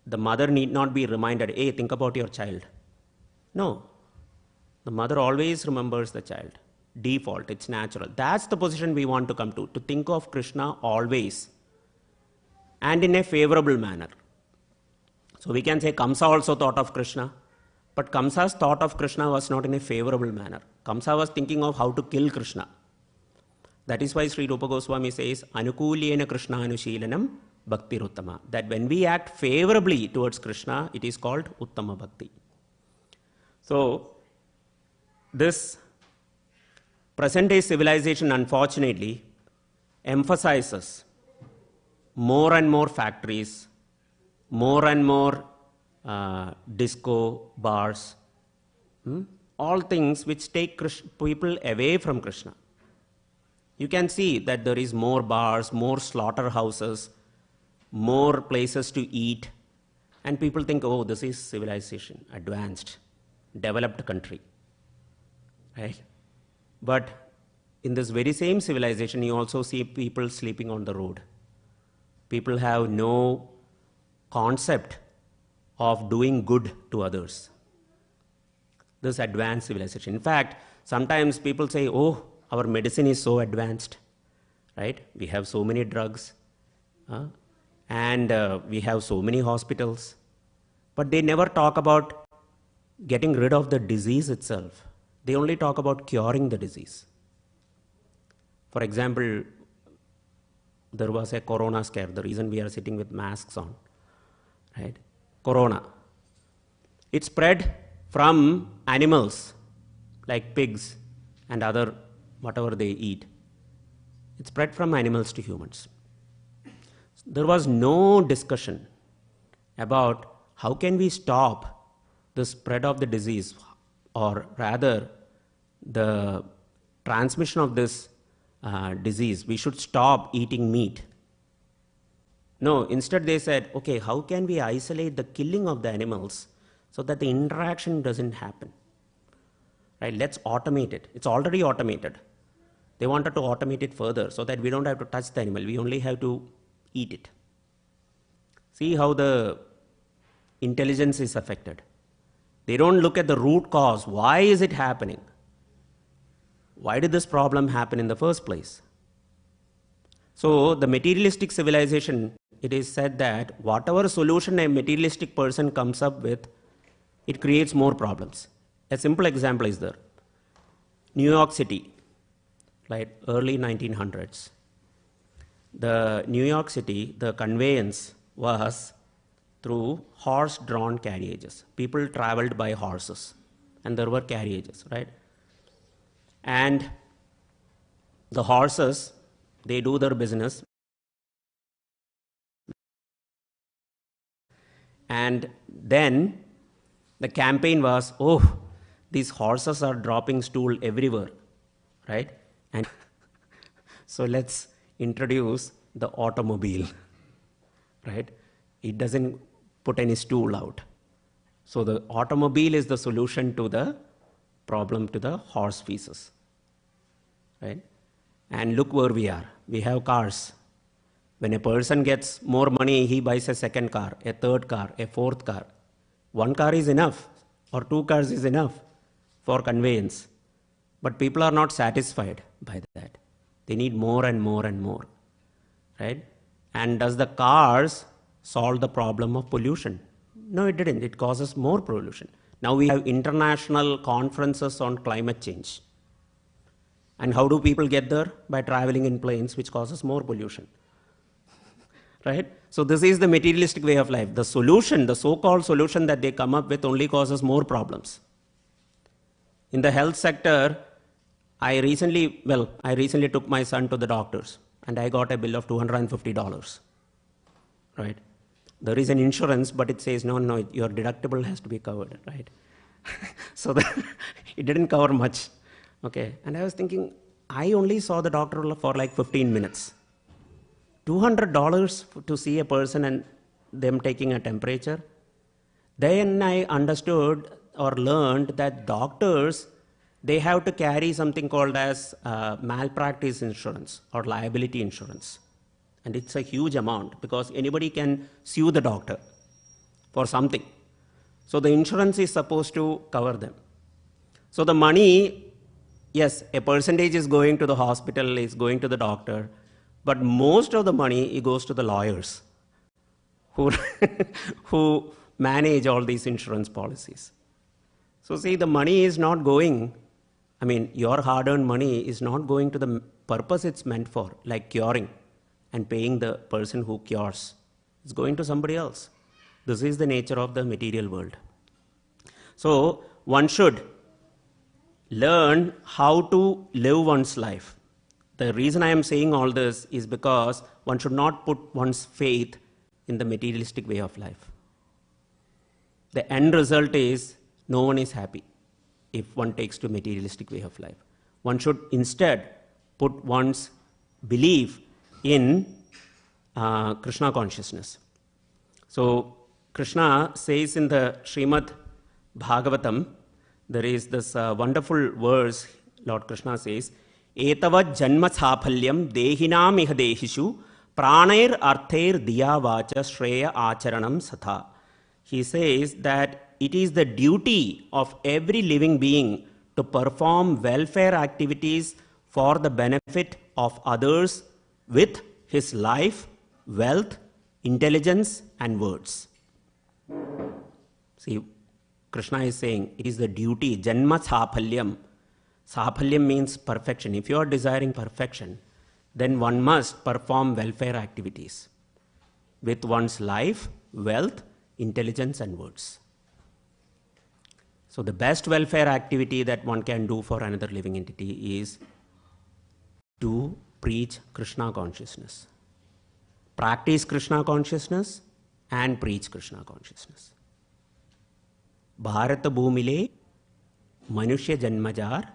A: The mother need not be reminded, hey, think about your child. No. The mother always remembers the child. Default, it's natural. That's the position we want to come to think of Krishna always and in a favorable manner. So we can say Kamsa also thought of Krishna, but Kamsa's thought of Krishna was not in a favorable manner. Kamsa was thinking of how to kill Krishna. That is why Sri Rupa Goswami says, Anukulena Krishna Anushilanam Bhakti Uttama. That when we act favorably towards Krishna, it is called Uttama Bhakti. So, this present day civilization, unfortunately, emphasizes more and more factories, more and more disco bars, all things which take people away from Krishna. You can see that there is more bars, more slaughterhouses, more places to eat, and people think, oh, this is civilization, advanced, developed country, right? But in this very same civilization, you also see people sleeping on the road. People have no concept of doing good to others. This advanced civilization. In fact, sometimes people say, oh, our medicine is so advanced, right? We have so many drugs, and we have so many hospitals. But they never talk about getting rid of the disease itself. They only talk about curing the disease. For example, there was a corona scare, the reason we are sitting with masks on, right? Corona. It spread from animals like pigs and other whatever they eat. It spread from animals to humans. There was no discussion about how can we stop the spread of the disease, or rather the transmission of this disease. We should stop eating meat. No, instead they said, okay, how can we isolate the killing of the animals so that the interaction doesn't happen? Right? Let's automate it. It's already automated. They wanted to automate it further so that we don't have to touch the animal. We only have to eat it. See how the intelligence is affected. They don't look at the root cause. Why is it happening? Why did this problem happen in the first place? So the materialistic civilization, it is said that whatever solution a materialistic person comes up with, it creates more problems. A simple example is there. New York City, like early 1900s. The New York City, the conveyance was through horse-drawn carriages. People traveled by horses, and there were carriages, right? And the horses, they do their business. And then the campaign was, oh, these horses are dropping stool everywhere, right? And so let's introduce the automobile, right? It doesn't put any stool out. So the automobile is the solution to the problem, to the horse feces, right? And look where we are. We have cars. When a person gets more money, he buys a second car, a third car, a fourth car. One car is enough, or two cars is enough for conveyance. But people are not satisfied by that. They need more and more and more, right? And does the cars solve the problem of pollution? No, it didn't. It causes more pollution. Now we have international conferences on climate change. And how do people get there? By traveling in planes, which causes more pollution. Right? So this is the materialistic way of life. The solution, the so-called solution that they come up with only causes more problems. In the health sector, I recently took my son to the doctors and I got a bill of $250. Right? There is an insurance, but it says, no, your deductible has to be covered, right? So it didn't cover much. Okay, and I was thinking, I only saw the doctor for like 15 minutes. $200 to see a person and them taking a temperature. Then I understood or learned that doctors, they have to carry something called as malpractice insurance or liability insurance. And it's a huge amount because anybody can sue the doctor for something. So the insurance is supposed to cover them. So the money, yes, a percentage is going to the hospital, is going to the doctor, but most of the money it goes to the lawyers who manage all these insurance policies. So see, the money is not going, your hard-earned money is not going to the purpose it's meant for, like curing and paying the person who cures. It's going to somebody else. This is the nature of the material world. So one should learn how to live one's life. The reason I am saying all this is because one should not put one's faith in the materialistic way of life. The end result is no one is happy if one takes to materialistic way of life. One should instead put one's belief in Krishna consciousness. So Krishna says in the Srimad Bhagavatam, there is this wonderful verse, Lord Krishna says, Etavad janma saphalyam dehinam iha dehishu pranair arthair diya vacha shreya acharanam satha. He says that it is the duty of every living being to perform welfare activities for the benefit of others with his life, wealth, intelligence, and words. See, Krishna is saying it is the duty, janma saphalyam. Saphalyam means perfection. If you are desiring perfection, then one must perform welfare activities with one's life, wealth, intelligence, and words. So the best welfare activity that one can do for another living entity is to preach Krishna consciousness. Practice Krishna consciousness and preach Krishna consciousness. Bharata Bhumile Manushya Janmajar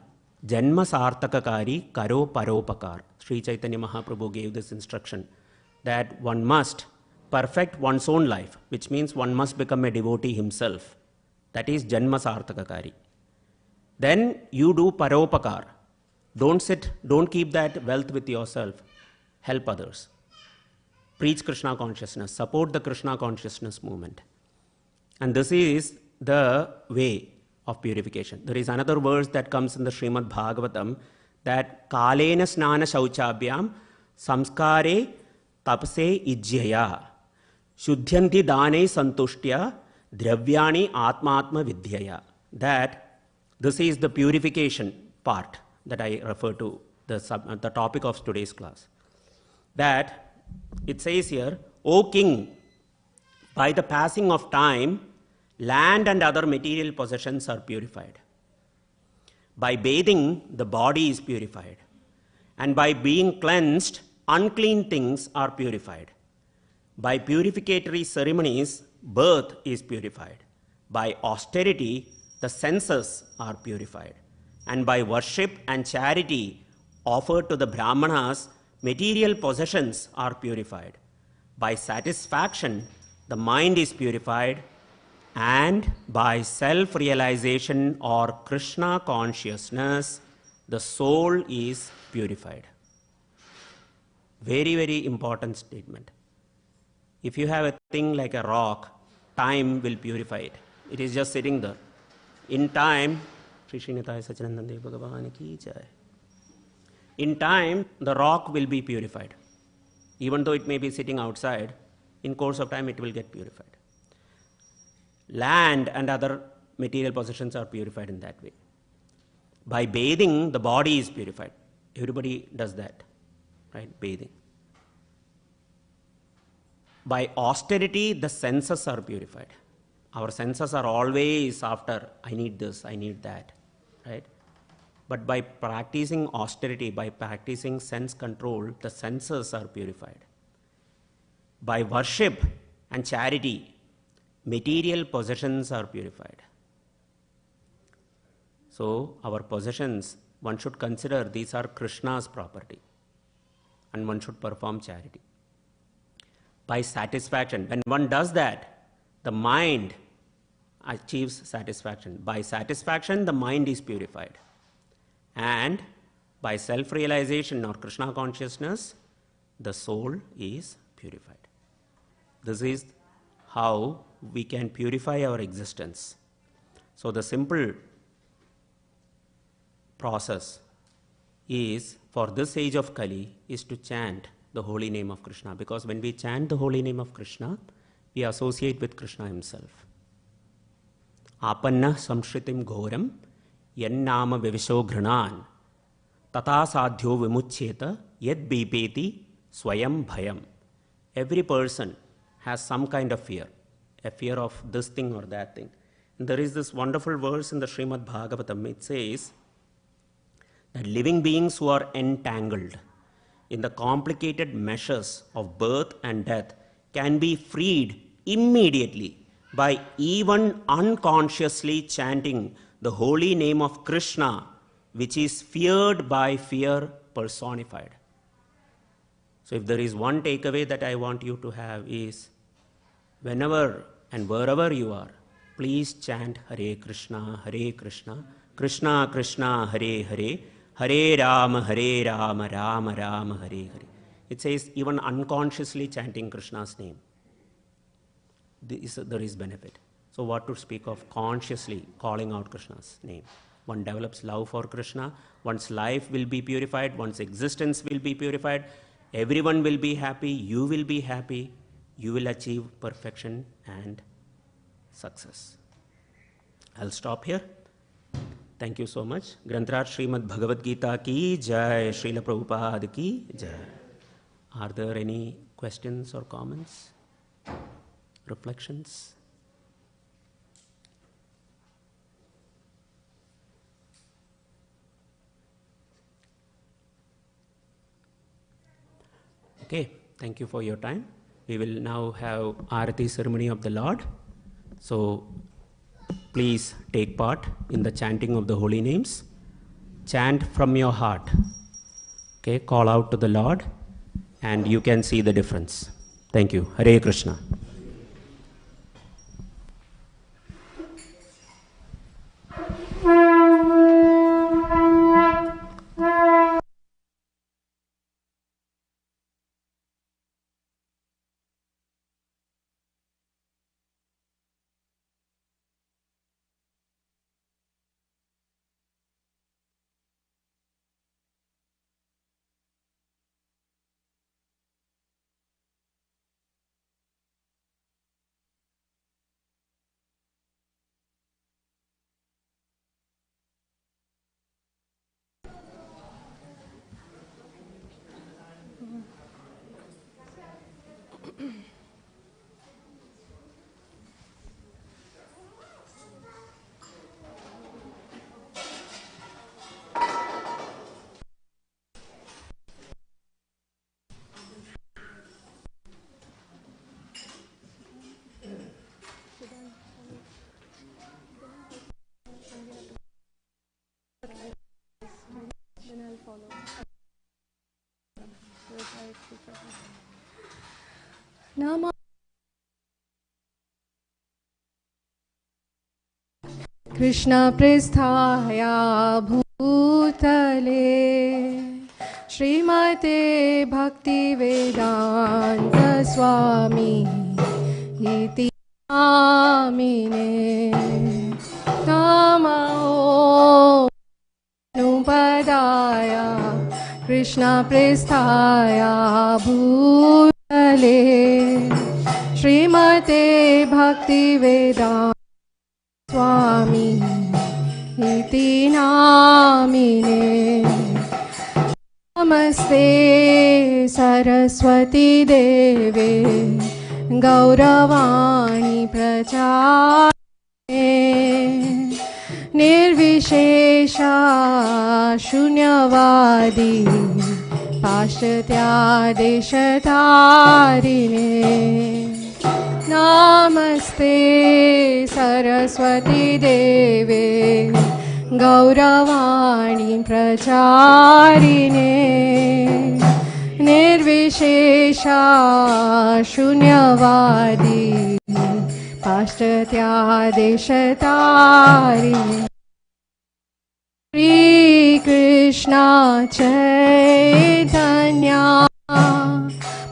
A: Janma Sartakakari Karo Paropakar. Sri Chaitanya Mahaprabhu gave this instruction that one must perfect one's own life, which means one must become a devotee himself. That is Janma Sartakakari. Then you do Paropakar. Don't keep that wealth with yourself. Help others. Preach Krishna consciousness. Support the Krishna consciousness movement. And this is the way of purification. There is another verse that comes in the Srimad Bhagavatam that Kalena Snana Shauchabhyam Samskare Tapase Ijjaya Shuddhyanti Dane Santushtya Dravyani Atmatma Vidyaya. That this is the purification part that I refer to, the topic of today's class. That it says here, O king, by the passing of time, land and other material possessions are purified. By bathing, the body is purified. And by being cleansed, unclean things are purified. By purificatory ceremonies, birth is purified. By austerity, the senses are purified. And by worship and charity offered to the Brahmanas, material possessions are purified. By satisfaction, the mind is purified. And by self-realization or Krishna consciousness, the soul is purified. Very, very important statement. If you have a thing like a rock, time will purify it. It is just sitting there. In time, in time, the rock will be purified. Even though it may be sitting outside, in course of time it will get purified. Land and other material possessions are purified in that way. By bathing, the body is purified. Everybody does that, right? Bathing. By austerity, the senses are purified. Our senses are always after, I need this, I need that, right? But by practicing austerity, by practicing sense control, the senses are purified. By worship and charity, material possessions are purified. So our possessions, one should consider these are Krishna's property, and one should perform charity. By satisfaction, when one does that, the mind achieves satisfaction. By satisfaction, the mind is purified. And by self-realization or Krishna consciousness, the soul is purified. This is how we can purify our existence. So the simple process is, for this age of Kali, is to chant the holy name of Krishna, because when we chant the holy name of Krishna, we associate with Krishna himself. Apanna samshritim ghoram yannama vivisho ghranan tata sadhyo vimuccheta yad bipeti swayam bhayam. Every person has some kind of fear, a fear of this thing or that thing. And there is this wonderful verse in the Srimad Bhagavatam. It says that living beings who are entangled in the complicated meshes of birth and death can be freed immediately by even unconsciously chanting the holy name of Krishna, which is feared by fear personified. So if there is one takeaway that I want you to have is, whenever and wherever you are, please chant Hare Krishna, Krishna Krishna, Hare Hare, Hare Rama, Rama Rama, Hare Hare. It says even unconsciously chanting Krishna's name, there is benefit. So what to speak of consciously calling out Krishna's name? One develops love for Krishna, one's life will be purified, one's existence will be purified, everyone will be happy, you will be happy, you will achieve perfection and success. I'll stop here. Thank you so much. Grantraj Srimad Bhagavad Gita ki jai, Srila Prabhupada ki jai. Are there any questions or comments, reflections? Okay, thank you for your time. We will now have Arati ceremony of the Lord. So please take part in the chanting of the holy names. Chant from your heart. Okay, call out to the Lord and you can see the difference. Thank you. Hare Krishna.
B: Nama Krishna Pristhaya Bhutale Srimate Bhakti Vedanta Swami Iti Amine Namo Nupadaya Krishna Pristhaya Bhutale Srimate Bhakti Vedanta स्वामी इति नामिने नमस्ते सरस्वती देवे गौरवाणी प्रचारे निर्विशेषा शून्यवादी पाश्चात्यादेशधारिणे नमस्ते सरस्वती देवे गौरवाणी प्रचारिणे निर्विशेषा शून्यवादी पाश्चात्यादेशधारिणे श्रीकृष्ण चैतन्य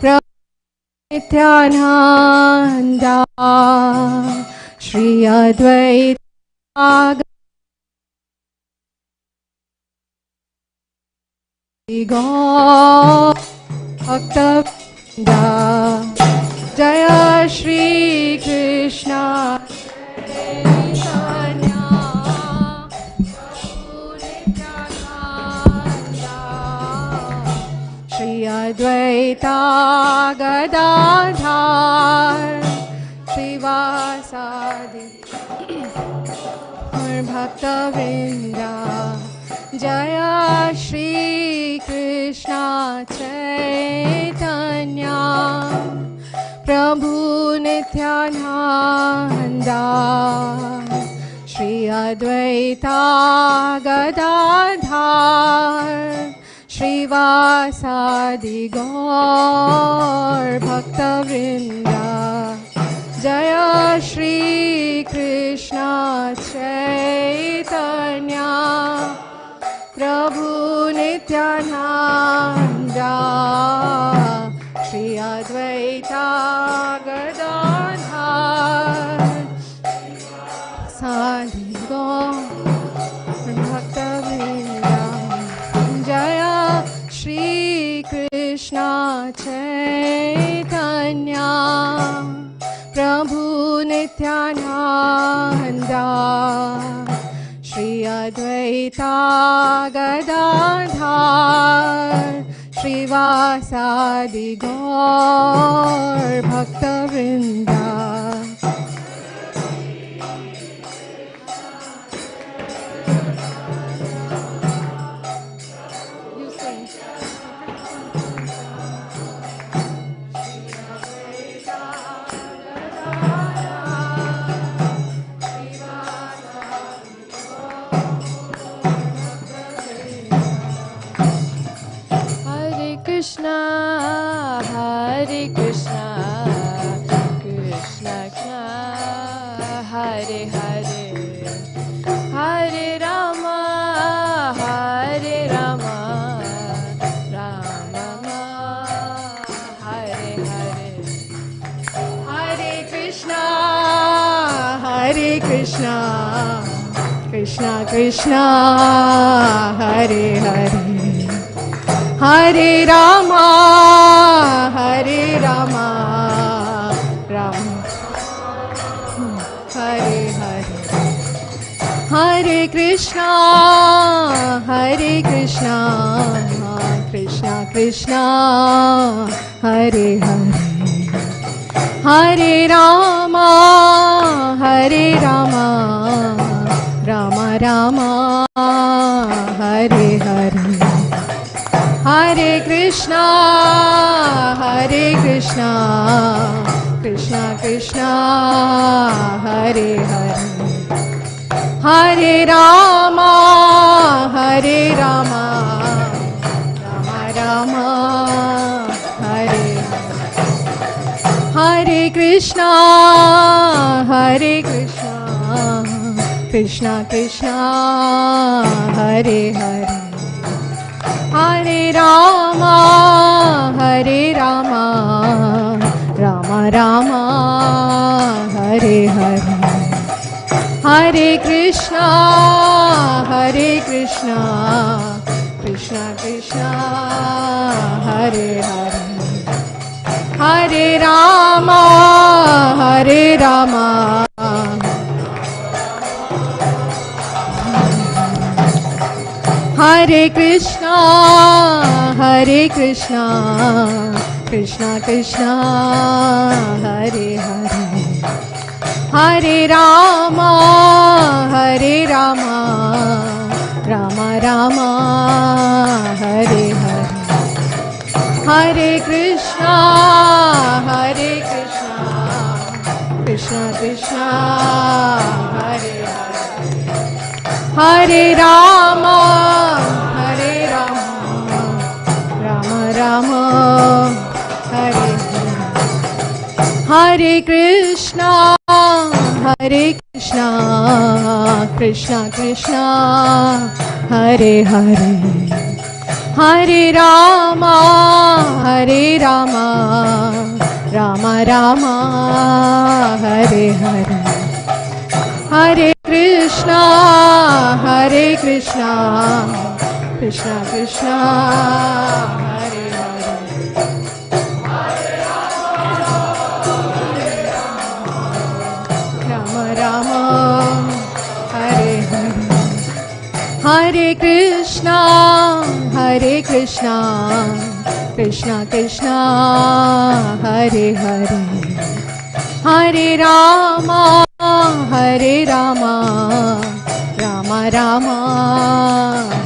B: प्रभु नित्यानन्द श्री अद्वैत भक्तवृन्द जय श्री कृष्ण चैतन्य श्री अद्वैत गदाधर श्रीवासादि भक्तवृन्द जय श्री कृष्ण चैतन्य प्रभु नित्यानन्द श्री अद्वैत गदाधर श्रीवासादि गौर भक्तवृन्द जय श्री कृष्ण चैतन्य प्रभु नित्यानन्द श्री अद्वैत गदाधर साधि गौर भक्तवृन्द जय श्री कृष्ण चैतन्य प्रभु नित्यानन्द श्री अद्वैत गदाधर श्रीवासादि गौर भक्तवृन्द Hare Krishna, Krishna Krishna, Hare Hare, Hare Rama, Hare Rama, Rama Rama, Hare Hare, Hare Krishna, Krishna Krishna, Hare Hare. Hare Rama, Hare Rama, Rama Hare Hare. Hare Krishna, Krishna Krishna, Hare Hare. Hare Rama, Rama Rama, Hare Hare. Hare Krishna, Krishna Krishna, Hare Hare. Hare Rama, Rama Rama, Hare Hare. Hare Krishna, Krishna Krishna, Hare Hare. Hare Rama, Rama Rama, Hare Hare. Hare Krishna, Krishna Krishna, Hare Hare. Hare Rama, Hare Krishna, Krishna Krishna, Hare Hare, Hare Rama, Rama Rama, Hare Hare, Hare Krishna, Krishna Krishna, Hare Hare, Hare Rama, Rama Rama, Hare Hare, Hare Krishna, Krishna Krishna, Hare Hare, Hare Rama, Rama Rama, Hare Hare, Hare Krishna, Krishna Krishna, Hare Hare, Rama Rama, Hare Hare, Hare Krishna, Krishna Krishna, Hare Hare, Hare Rama, Rama Rama,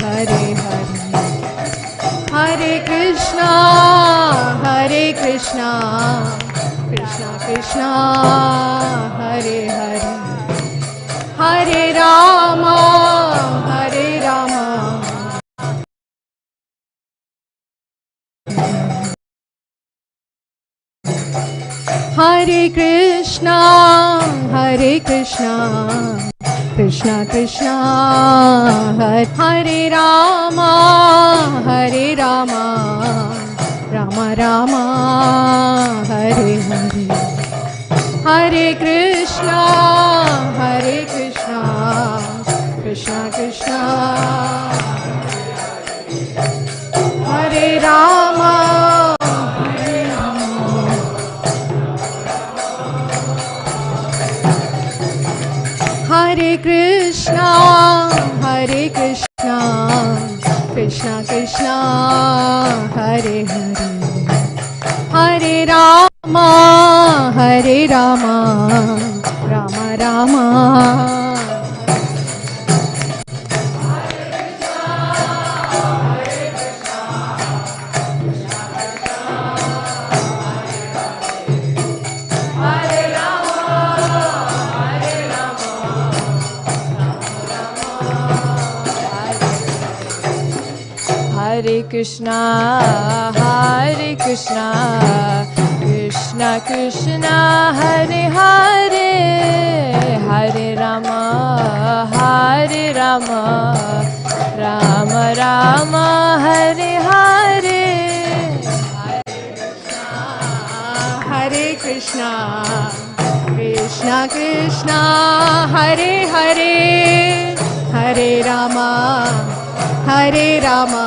B: Hare Hare, Hare Krishna, Krishna Krishna, Hare Hare, Hare Rama, Hare Krishna, Krishna Krishna, Hare Rama, Rama Rama, Hare Hare, Hare Krishna, Krishna Krishna, Hare Rama, Hare Krishna, Krishna Krishna, Hare Hare, Hare Rama, Rama Rama, Hare Krishna, Krishna Krishna, Hare Hare, Hare Rama, Rama Rama, Hare Hare, Hare Krishna, Krishna Krishna, Hare Hare, Hare Rama,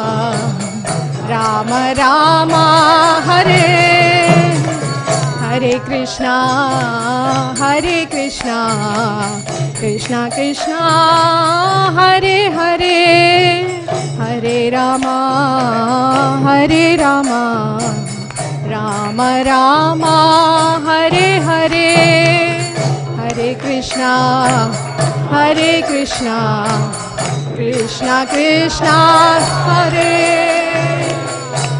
B: Rama Rama, Hare Hare Krishna, Krishna Krishna, Hare Hare, Hare Rama, Rama Rama, Hare Hare, Hare Krishna, Krishna Krishna, Hare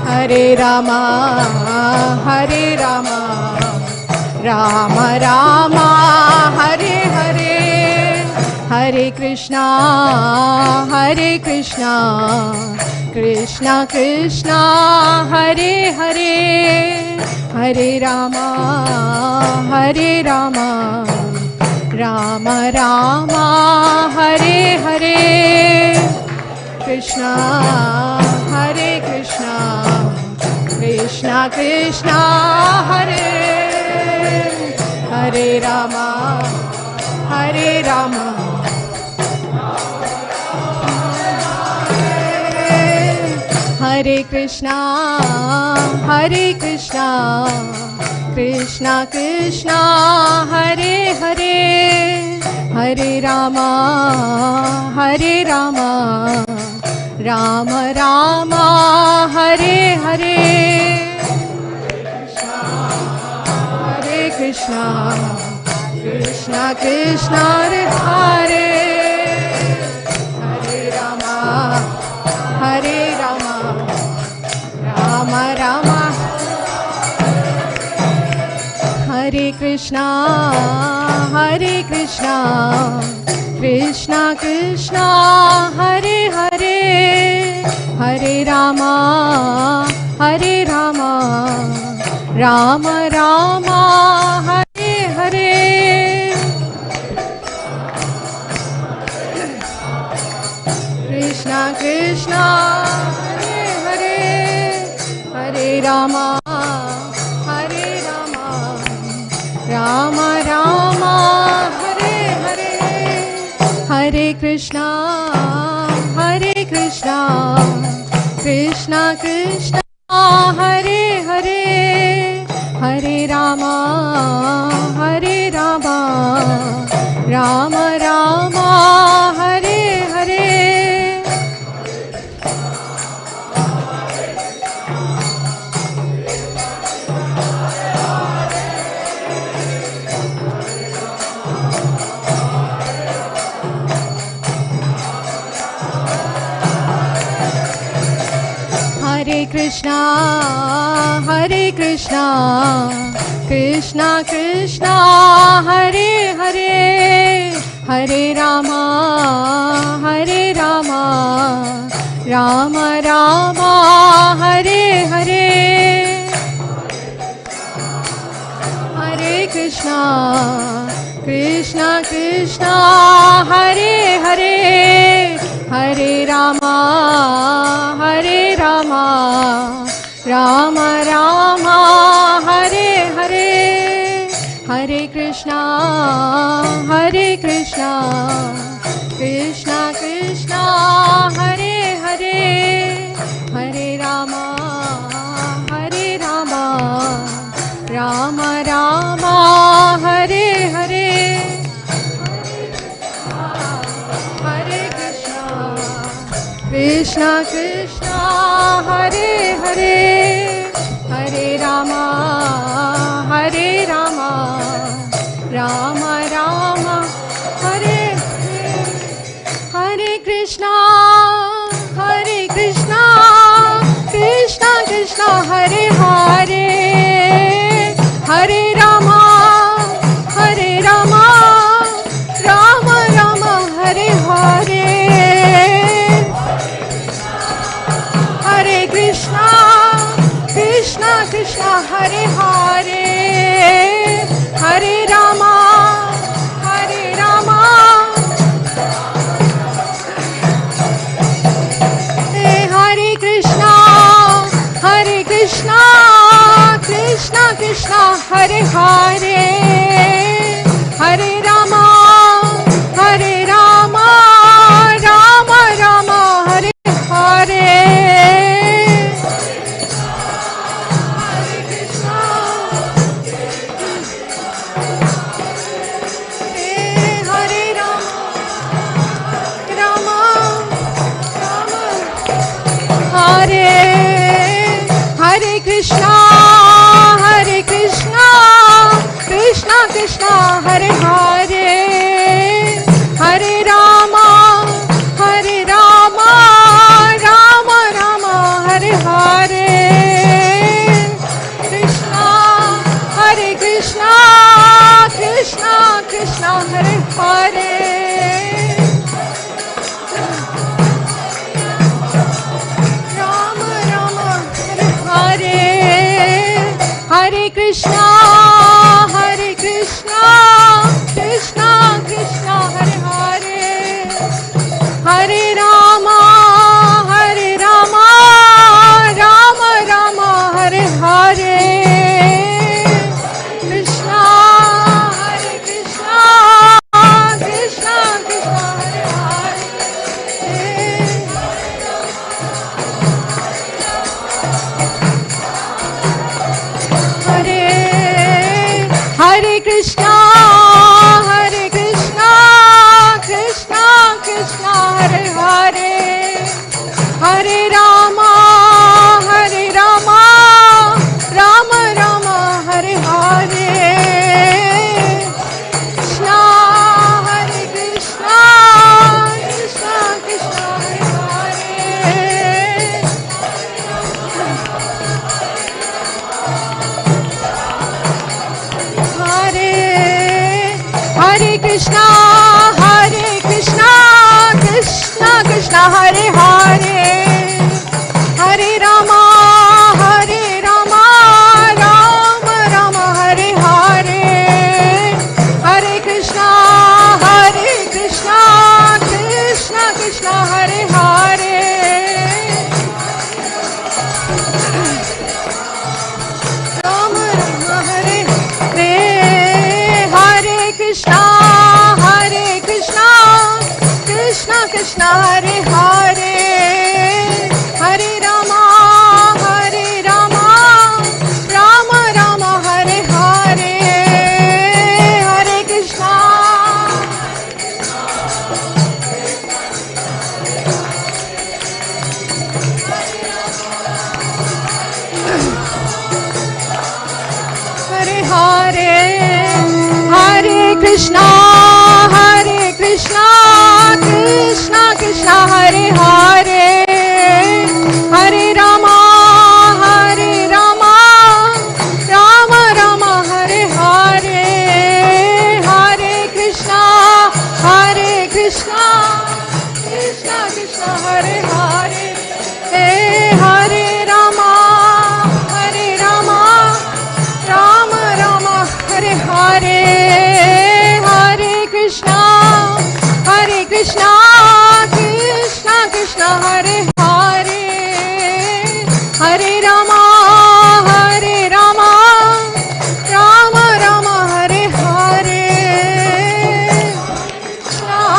B: Hare, Rama, Rama Rama, Hare Hare, Hare Krishna, Krishna Krishna, Hare Hare, Hare Rama, Rama Rama, Hare Hare, Krishna, Krishna Krishna, Hare Hare, Rama, Hare Krishna, Krishna Krishna, Hare Hare, Hare Rama, Ram Ram Hare Hare Hare Krishna Krishna Krishna Hare Hare Hare Ram Ram Ram Hare Krishna Krishna Krishna Hare Hare Hare Ram Ram Ram Hare Hare Krishna Krishna Hare Hare Hare Ram Ram Ram Hare Hare Hare Krishna Krishna Krishna Hare Hare Hare Ram Ram Ram Hare Hare Hare Krishna Krishna Krishna Hare Hare Hare Ram Ram Ram Hare Hare Hare Krishna Krishna Hare Hare Hare Ram Ram Ram Hare Hare Hare Krishna Krishna Krishna Hare Hare Hare Ram Ram Ram Hare Hare Hare Krishna Krishna Hare Hare Hare Ram Ram Ram Hare Hare Krishna Krishna Krishna Hare Hare Hare Ram Ram Ram Hare Hare Hare Krishna Krishna Hare Hare Hare Ram Hare Krishna Krishna Hare Hare Hare Ram Ram Ram Hare Hare Hare Krishna Krishna Hare Hare Hare Ram Ram Ram Hare Hare Krishna Krishna Hare Hare Hare Krishna Krishna Hare Hare Hare Ram Ram Hare Hare Krishna Krishna Hare Hare Hare Krishna Krishna Hare Hare Krishna Hare Hare Hare Rama Rama Rama Hare Hare Hare Krishna Hare Hare Hare Krishna Krishna Krishna Hare Hare Hare Rama Rama Rama Hare Hare Hare Krishna Krishna Krishna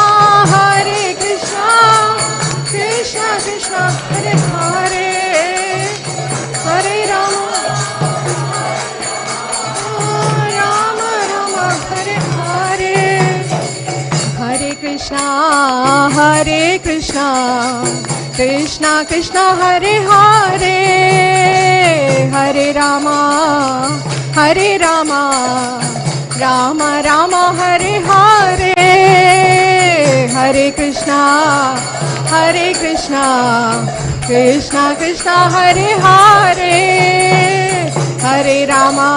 B: Hare Hare Hare Rama Rama Rama Hare Hare Hare Krishna Krishna Krishna Hare Hare Hare Rama Rama Rama Hare Hare Hare Krishna Krishna Hare Hare Hare Rama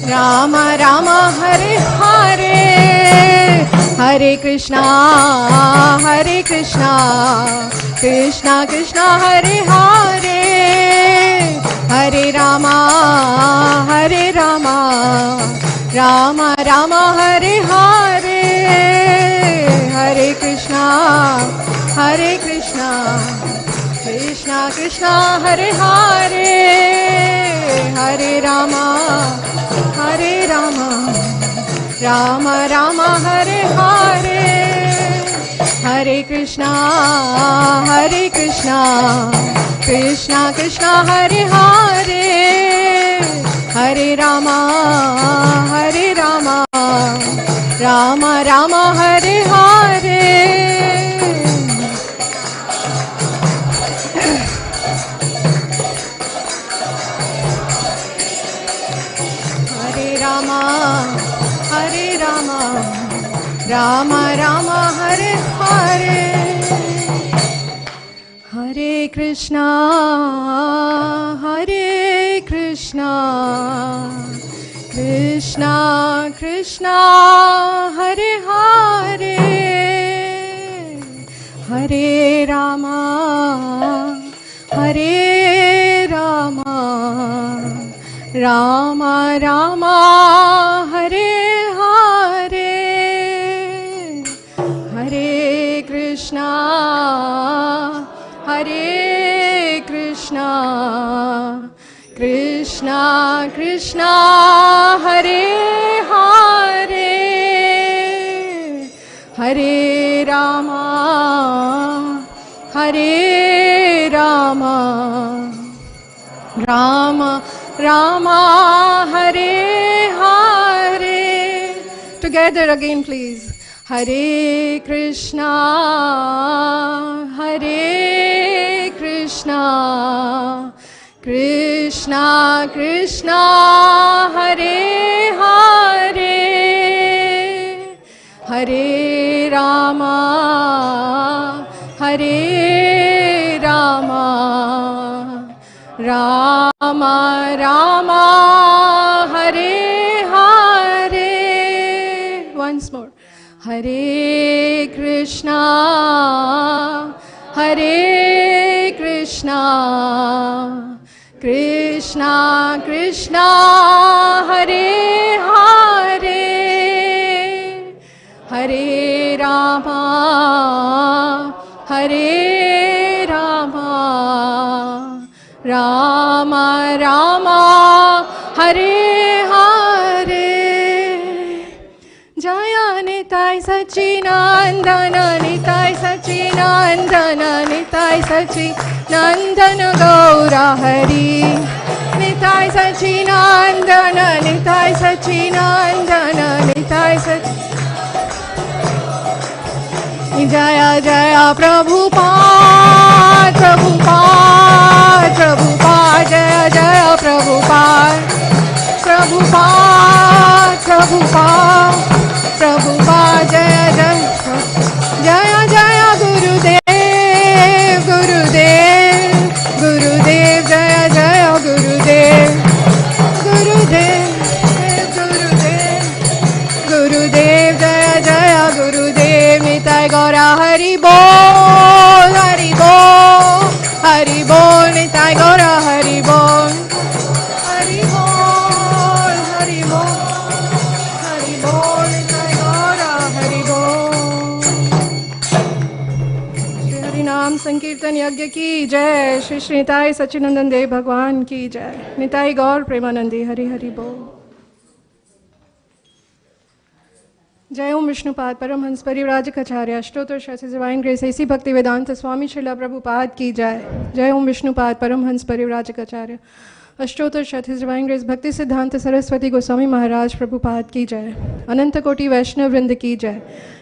B: Rama Hare Hare Hare Krishna Krishna Krishna Hare Hare Hare Rama Rama Rama Hare Hare Hare Krishna Krishna Hare Hare Hare Rama Rama Hare Hare Hare Krishna Krishna Hare Hare Hare Rama Rama Hare Hare Hare Krishna Krishna Hare Hare Hare Rama Rama Hare Hare Hare Krishna Krishna Hare Hare Hare Rama Rama Hare Hare Rama Hare Hare Hare Krishna Krishna Hare Hare Hare Rama Rama Hare Hare Hare Krishna Krishna Hare Hare Hare Rama Rama Hare Hare. Together again, please. Hare Krishna Krishna Hare Hare Hare Rama Rama Hare Hare. Once more. Hare Krishna Krishna Hare Hare Hare Rama Rama Hare Hare. जय निताय सच्चिदानंद निताय सच्चिदानंद निताय सच्चिदानंद गौर हरि निताय सच्चिदानंद निताय सच्चिदानंद निताय जय जय प्रभुपाद प्रभुपाद प्रभुपाद जय जय प्रभुपाद प्रभुपाद प्रभुपाद प्रभुपाद जय जय जय जय गुरुदेव गुरुदेव गुरुदेव जय जय गुरुदेव गुरुदेव गुरुदेव गुरुदेव जय जय गुरुदेव निताय गौरा हरि बोल हरि बोल हरि बोल निताय गौरा हरि बोल हरि बोल हरि बोल हरि बोल निताय गौरा हरि बोल। श्री हरि नाम संकीर्तन यज्ञ की जय। श्री श्री निताय सच्चिदानंद देव भगवान की जय। निताय गौर प्रेमानंदी हरि हरि बोल। जय ओम विष्णुपाद परमहंस परिव्राजकाचार्य अष्टोत्तर शास्त्री डिवाइन ग्रेस ऐसी भक्ति वेदांत स्वामी श्रीला प्रभुपाद की जय। जय ओम विष्णुपाद परमहंस परिव्राजकाचार्य अष्टोत्तर शास्त्री डिवाइन ग्रेस भक्ति सिद्धांत सरस्वती गोस्वामी महाराज प्रभुपाद की जय। अनंत कोटि वैष्णव वृंद की जय।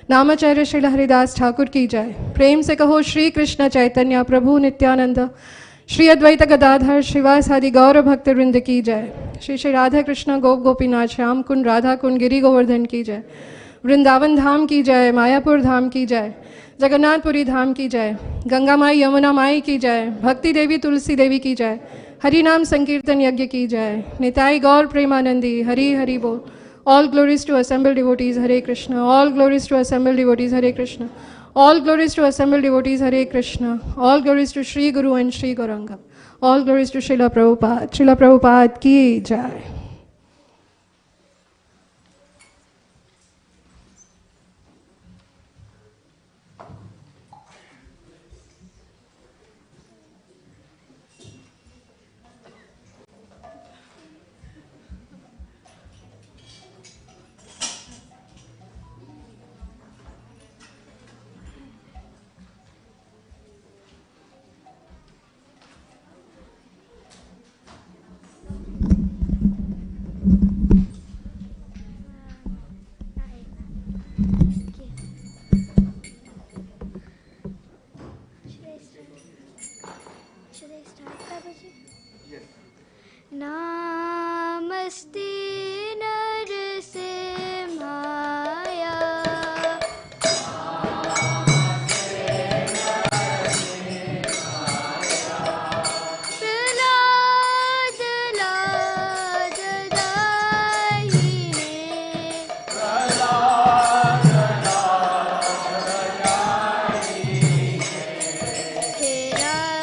B: नामाचार्य श्रीला हरिदास ठाकुर की जय। प्रेम से कहो श्री कृष्ण चैतन्य प्रभु नित्यानंद श्री अद्वैत गदाधर श्रीवास आदि गौर भक्त वृंद की जय। श्री श्री राधा कृष्ण गोप गोपीनाथ श्याम कुंड राधा कुंड गिरी गोवर्धन की जय। वृंदावन धाम की जय। मायापुर धाम की जय। जगन्नाथपुरी धाम की जय। गंगा माई यमुना माई की जय। भक्ति देवी तुलसी देवी की जय। हरि नाम संकीर्तन यज्ञ की जय। निताई गौर प्रेमानंदी हरि हरि बोल। All glories to assembled devotees Hare Krishna. All glories to assembled devotees Hare Krishna. All glories to assembled devotees Hare Krishna. All glories to Shri Guru and Shri Gauranga. All glories to Srila Prabhupada. Srila Prabhupada की जय।
C: नमस्ते नरसिंहाय प्रह्लाद लाददायिने हिरण्यकशिपुर्वक्षः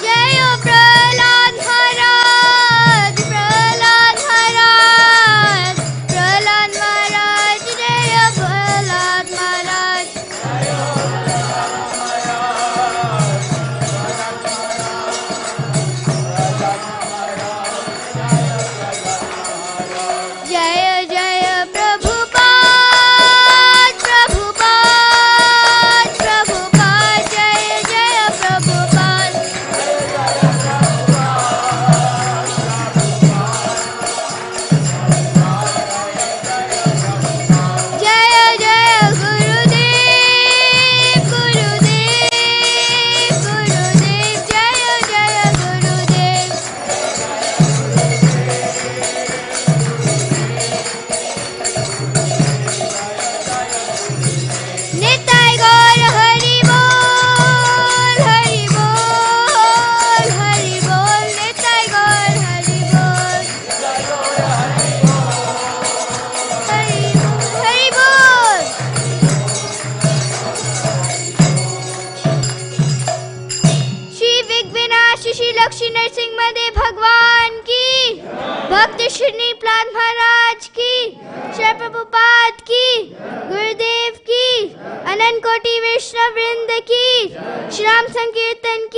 C: जय हो प्रहलाद महाराज, प्रहलाद महाराज, प्रहलाद महाराज, जय हो प्रहलाद महाराज। जय जय प्रभुपाद, प्रभुपाद, प्रभुपाद, जय जय प्रभुपाद। जय जय गुरुदेव, गुरुदेव, गुरुदेव, जय जय गुरुदेव। निताय गौर हरि बोल, हरि बोल, हरि बोल, निताय गौर हरि बोल, हरि बोल। श्री विघ्नविनाशी श्री लक्ष्मी नरसिंह महादेव भगवान की, भक्त श्री प्रहलाद महाराज की, श्री प्रभुपाद की, गुरुदेव की, अनंत कोटि वैष्णव वृंद की, श्री राम संकीर्तन की।